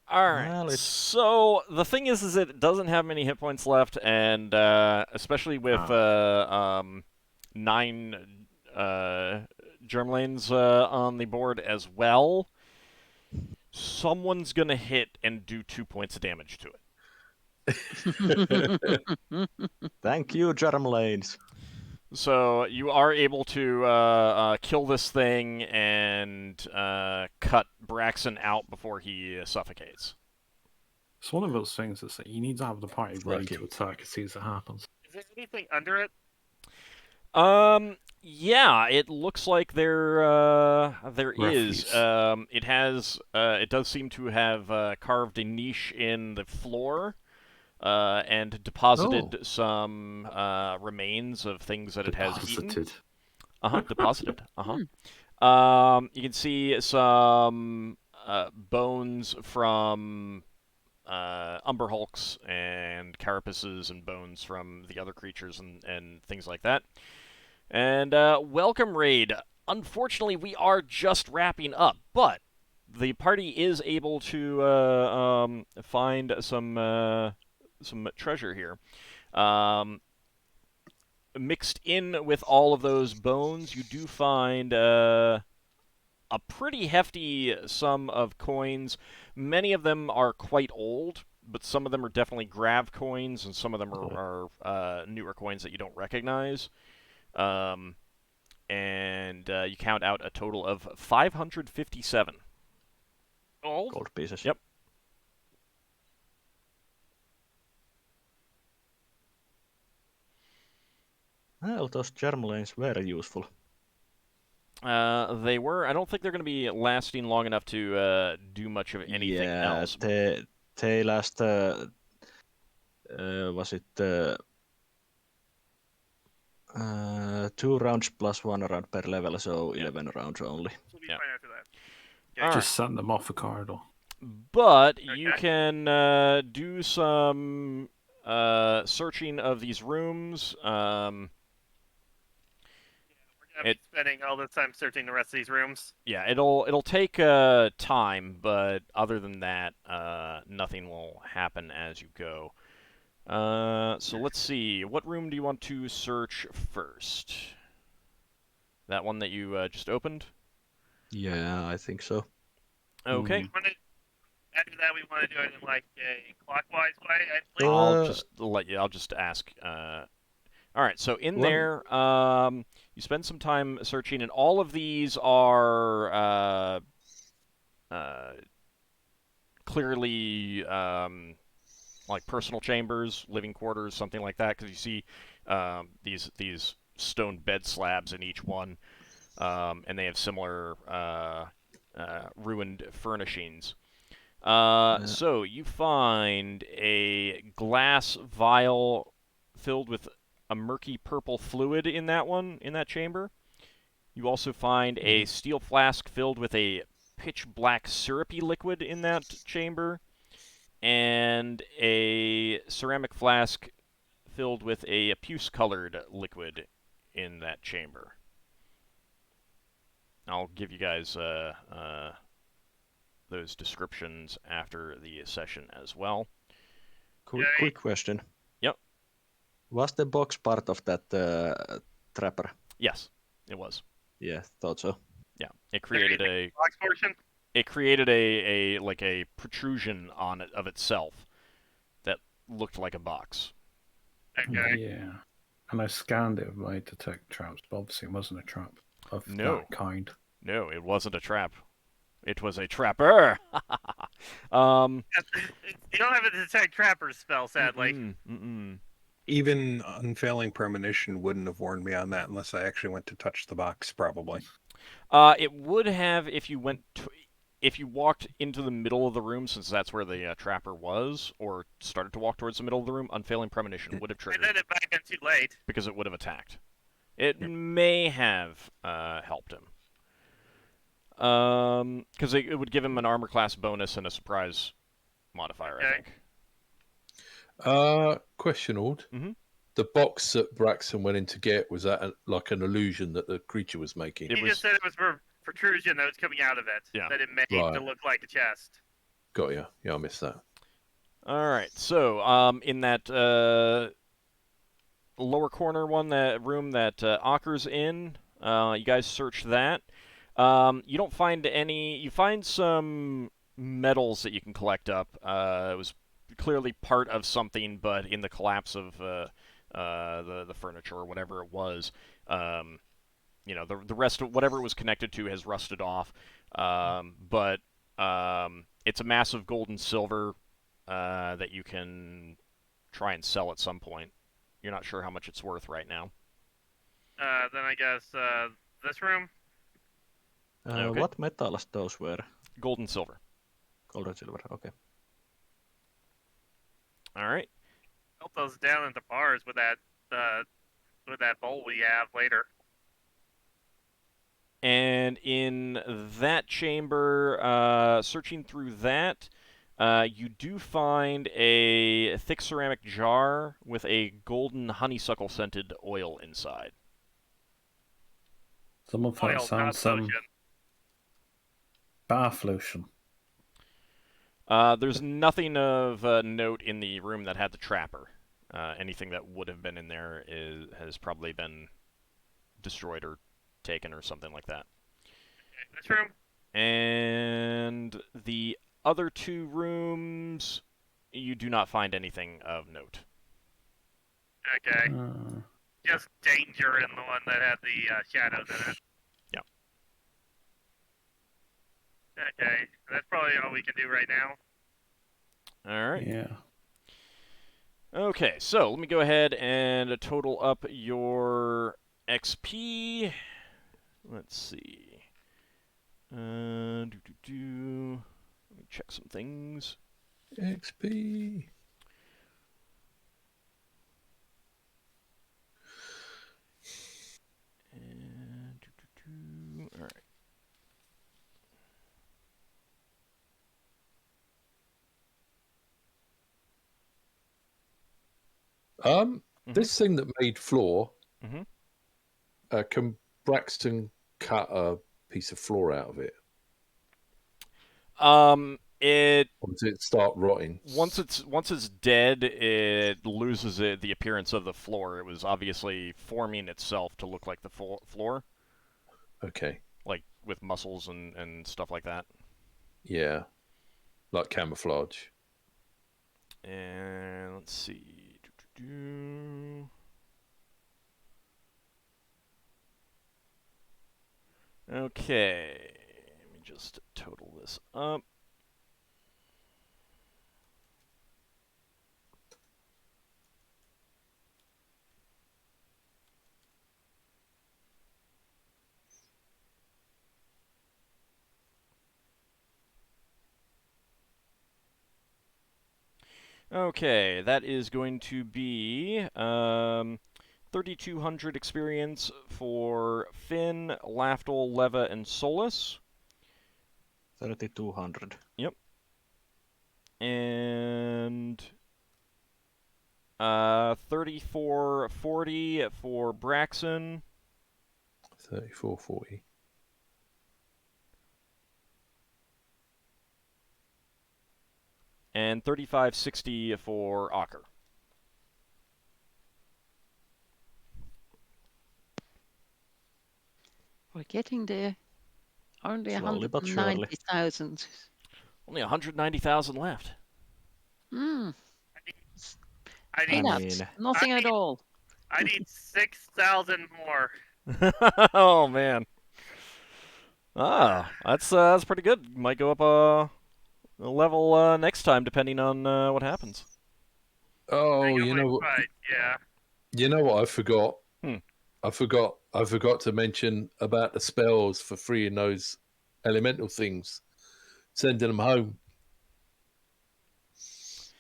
Speaker 1: Alright,
Speaker 2: Well, it's-
Speaker 1: so the thing is it doesn't have many hit points left, and especially with 9 Germlanes on the board as well, someone's gonna hit and do 2 points of damage to it.
Speaker 2: Thank you, Germlanes.
Speaker 1: So you are able to kill this thing and cut Braxon out before he suffocates.
Speaker 3: It's one of those things that's like you need to have the party ready
Speaker 4: Lucky.
Speaker 3: to attack as soon as it happens.
Speaker 5: Is there anything under it?
Speaker 1: Yeah, it looks like there is.
Speaker 3: Refuse.
Speaker 1: It has. It does seem to have carved a niche in the floor, and deposited some remains of things that it has eaten.
Speaker 3: Deposited.
Speaker 1: Deposited. You can see some bones from Umber Hulks and carapaces and bones from the other creatures and things like that. And welcome, raid. Unfortunately, we are just wrapping up, but the party is able to find some treasure here. Mixed in with all of those bones, you do find a pretty hefty sum of coins. Many of them are quite old, but some of them are definitely grav coins, and some of them are newer coins that you don't recognize. And you count out a total of 557.
Speaker 5: Gold?
Speaker 2: Gold pieces.
Speaker 1: Yep.
Speaker 2: Well, those germlanes were useful.
Speaker 1: They were. I don't think they're going to be lasting long enough to do much of anything
Speaker 2: Yeah,
Speaker 1: else.
Speaker 2: they last. Was it 2 rounds plus 1 round per level, so 11 rounds only.
Speaker 5: We'll be
Speaker 1: Yeah.
Speaker 5: fine after that.
Speaker 1: All right.
Speaker 3: Just send them off a corridor.
Speaker 1: But you
Speaker 5: Okay.
Speaker 1: can do some searching of these rooms.
Speaker 5: We're gonna be spending all this time searching the rest of these rooms.
Speaker 1: Yeah, it'll take time, but other than that, nothing will happen as you go. So let's see. What room do you want to search first? That one that you just opened?
Speaker 2: Yeah, I think so.
Speaker 1: Okay.
Speaker 5: After that, we want to do it in like a clockwise way, I believe.
Speaker 1: I'll just ask. All right. So in
Speaker 2: One-
Speaker 1: there, you spend some time searching, and all of these are clearly like personal chambers, living quarters, something like that, because you see these stone bed slabs in each one, and they have similar ruined furnishings. So you find a glass vial filled with a murky purple fluid in that chamber. You also find a steel flask filled with a pitch black syrupy liquid in that chamber, and a ceramic flask filled with a puce-colored liquid in that chamber. I'll give you guys those descriptions after the session as well.
Speaker 2: Quick question.
Speaker 1: Yep.
Speaker 2: Was the box part of that trapper?
Speaker 1: Yes, it was.
Speaker 2: Yeah, thought so.
Speaker 1: Yeah, it created a
Speaker 5: box portion.
Speaker 1: It created a protrusion on it of itself that looked like a box.
Speaker 5: Okay.
Speaker 3: Yeah. And I scanned it by detect traps, but obviously it wasn't a trap of that kind.
Speaker 1: No, it wasn't a trap. It was a trapper.
Speaker 5: You don't have a detect trapper spell, sadly.
Speaker 7: Even unfailing premonition wouldn't have warned me on that unless I actually went to touch the box, probably.
Speaker 1: It would have if you if you walked into the middle of the room, since that's where the trapper was, or started to walk towards the middle of the room. Unfailing premonition would have triggered.
Speaker 5: And then it might have been too late.
Speaker 1: Because it would have attacked. It may have helped him. Because it would give him an armor class bonus and a surprise modifier, I think.
Speaker 4: Question, Ald.
Speaker 1: Mm-hmm.
Speaker 4: The box that Braxon went in to get, was that like an illusion that the creature was making?
Speaker 5: He just said it was for protrusion that was coming out of it.
Speaker 1: Yeah.
Speaker 5: That it made to look like a chest.
Speaker 4: Got you. Yeah, I missed that.
Speaker 1: All right. So, in that lower corner one, that room that Ockar's in, you guys search that. You don't find any. You find some metals that you can collect up. It was clearly part of something, but in the collapse of the furniture or whatever it was, the rest of whatever it was connected to has rusted off. But it's a massive gold and silver that you can try and sell at some point. You're not sure how much it's worth right now.
Speaker 5: Then I guess this room.
Speaker 1: Okay.
Speaker 2: What metals those were?
Speaker 1: Gold and silver.
Speaker 2: Gold and silver. Okay.
Speaker 1: All right.
Speaker 5: Melt those down into bars with that bowl we have later.
Speaker 1: And in that chamber, searching through that, you do find a thick ceramic jar with a golden honeysuckle-scented oil inside.
Speaker 3: Some of that sounds some bath lotion.
Speaker 1: There's nothing of note in the room that had the trapper. Anything that would have been in there has probably been destroyed or taken or something like that.
Speaker 5: Okay, this room.
Speaker 1: And the other two rooms, you do not find anything of note.
Speaker 5: Okay. Just danger in the one that had the shadows in it.
Speaker 1: Yeah.
Speaker 5: Okay, that's probably all we can do right now.
Speaker 1: All right.
Speaker 3: Yeah.
Speaker 1: Okay, so let me go ahead and total up your XP. Let's see. Let me check some things.
Speaker 4: XP.
Speaker 1: And all right.
Speaker 4: This thing that made floor,
Speaker 1: Mhm.
Speaker 4: can Braxton cut a piece of floor out of it?
Speaker 1: It
Speaker 4: Or does it start rotting?
Speaker 1: once it's dead, it loses the appearance of the floor. It was obviously forming itself to look like the floor,
Speaker 4: Okay.
Speaker 1: like with muscles and stuff like that.
Speaker 4: Yeah. Like camouflage.
Speaker 1: And let's see. Okay, let me just total this up. Okay, that is going to be 3,200 experience for Finn, Lafdul, Leva, and Solas.
Speaker 2: 3,200.
Speaker 1: Yep. And 3,440 for Braxon.
Speaker 4: 3440.
Speaker 1: And 3,560 for Ockar.
Speaker 6: We're getting there. Only
Speaker 2: Slowly but surely.
Speaker 6: 190,000.
Speaker 1: Only 190,000 left.
Speaker 6: Hmm.
Speaker 5: I need,
Speaker 2: I
Speaker 6: Peanuts.
Speaker 2: mean,
Speaker 6: Nothing
Speaker 5: I
Speaker 6: at
Speaker 5: need-
Speaker 6: all.
Speaker 5: I need 6,000 more.
Speaker 1: Oh man. That's pretty good. Might go up a level next time, depending on what happens.
Speaker 4: Oh,
Speaker 5: You know what? Yeah.
Speaker 4: You know what I forgot?
Speaker 1: Hmm.
Speaker 4: I forgot to mention about the spells for freeing those elemental things, sending them home.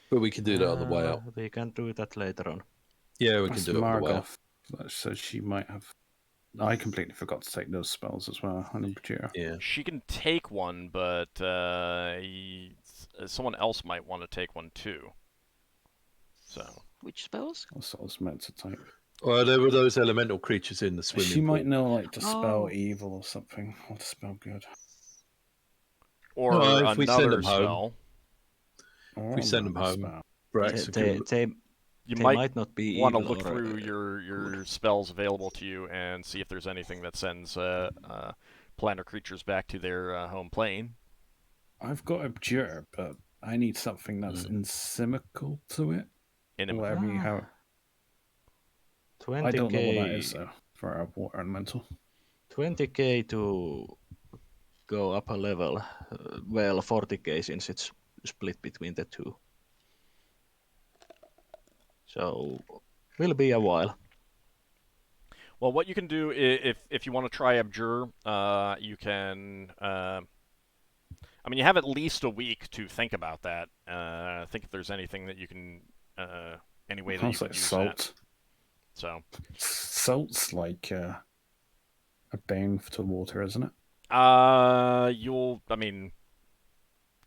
Speaker 4: But we can do that on the way out.
Speaker 2: We can do that later on.
Speaker 4: Yeah, we can
Speaker 3: That's
Speaker 4: do it on the way out.
Speaker 3: Margoth. So she might have. I completely forgot to take those spells as well. I need to.
Speaker 4: Yeah.
Speaker 1: She can take one, but someone else might want to take one too. So.
Speaker 6: Which spells?
Speaker 3: That's what I was meant to type.
Speaker 4: Well, there were those elemental creatures in the swimming
Speaker 3: She
Speaker 4: pool.
Speaker 3: might know, like, to spell
Speaker 6: Oh.
Speaker 3: evil or something, or to spell good.
Speaker 1: Or
Speaker 4: No, if we send
Speaker 1: another
Speaker 4: them home.
Speaker 1: spell.
Speaker 3: Or
Speaker 4: we send them
Speaker 3: another
Speaker 4: home.
Speaker 3: spell.
Speaker 4: Braxton
Speaker 2: They,
Speaker 4: can-
Speaker 2: they,
Speaker 1: You
Speaker 2: they
Speaker 1: might
Speaker 2: might not be
Speaker 1: want to
Speaker 2: evil
Speaker 1: look
Speaker 2: or,
Speaker 1: through your spells available to you and see if there's anything that sends planar creatures back to their home plane.
Speaker 3: I've got Abjure, but I need something that's inimical to it.
Speaker 1: Inimical.
Speaker 3: Whatever you have.
Speaker 2: 20k,
Speaker 3: I don't know what that is, though, for a water elemental.
Speaker 2: 20k to go up a level. Well, 40k since it's split between the two. So, will be a while.
Speaker 1: Well, what you can do if you want to try Abjure, you can. I mean, you have at least a week to think about that. Think if there's anything that you can, any way that you
Speaker 3: Sounds
Speaker 1: can
Speaker 3: like
Speaker 1: use
Speaker 3: salt.
Speaker 1: that. So.
Speaker 3: Salt's like a bane to water, isn't it?
Speaker 1: I mean,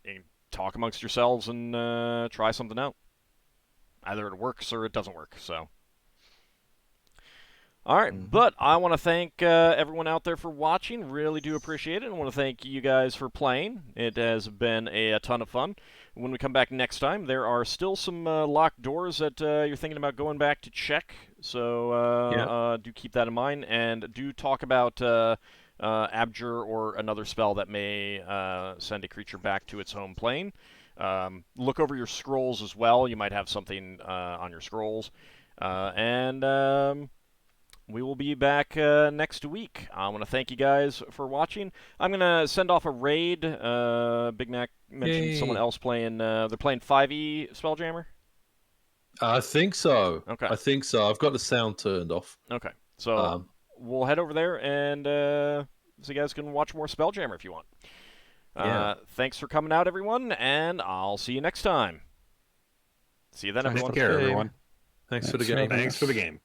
Speaker 1: you can talk amongst yourselves and try something out. Either it works or it doesn't work. So. All right, but I want to thank everyone out there for watching. Really do appreciate it. And I want to thank you guys for playing. It has been a ton of fun. When we come back next time, there are still some locked doors that you're thinking about going back to check. So do keep that in mind, and do talk about Abjure or another spell that may send a creature back to its home plane. Look over your scrolls as well. You might have something on your scrolls. We will be back next week. I want to thank you guys for watching. I'm going to send off a raid. Big Mac mentioned someone else playing. They're playing 5e Spelljammer.
Speaker 4: I think so.
Speaker 1: Okay.
Speaker 4: I think so. I've got the sound turned off.
Speaker 1: Okay. So we'll head over there, and so you guys can watch more Spelljammer if you want.
Speaker 4: Yeah.
Speaker 1: Thanks for coming out, everyone, and I'll see you next time. See you then,
Speaker 2: Thanks
Speaker 1: everyone.
Speaker 2: for
Speaker 7: Take care,
Speaker 2: the game.
Speaker 7: everyone.
Speaker 4: Thanks for the
Speaker 3: Thanks for
Speaker 4: game.
Speaker 3: having
Speaker 7: Thanks for the game.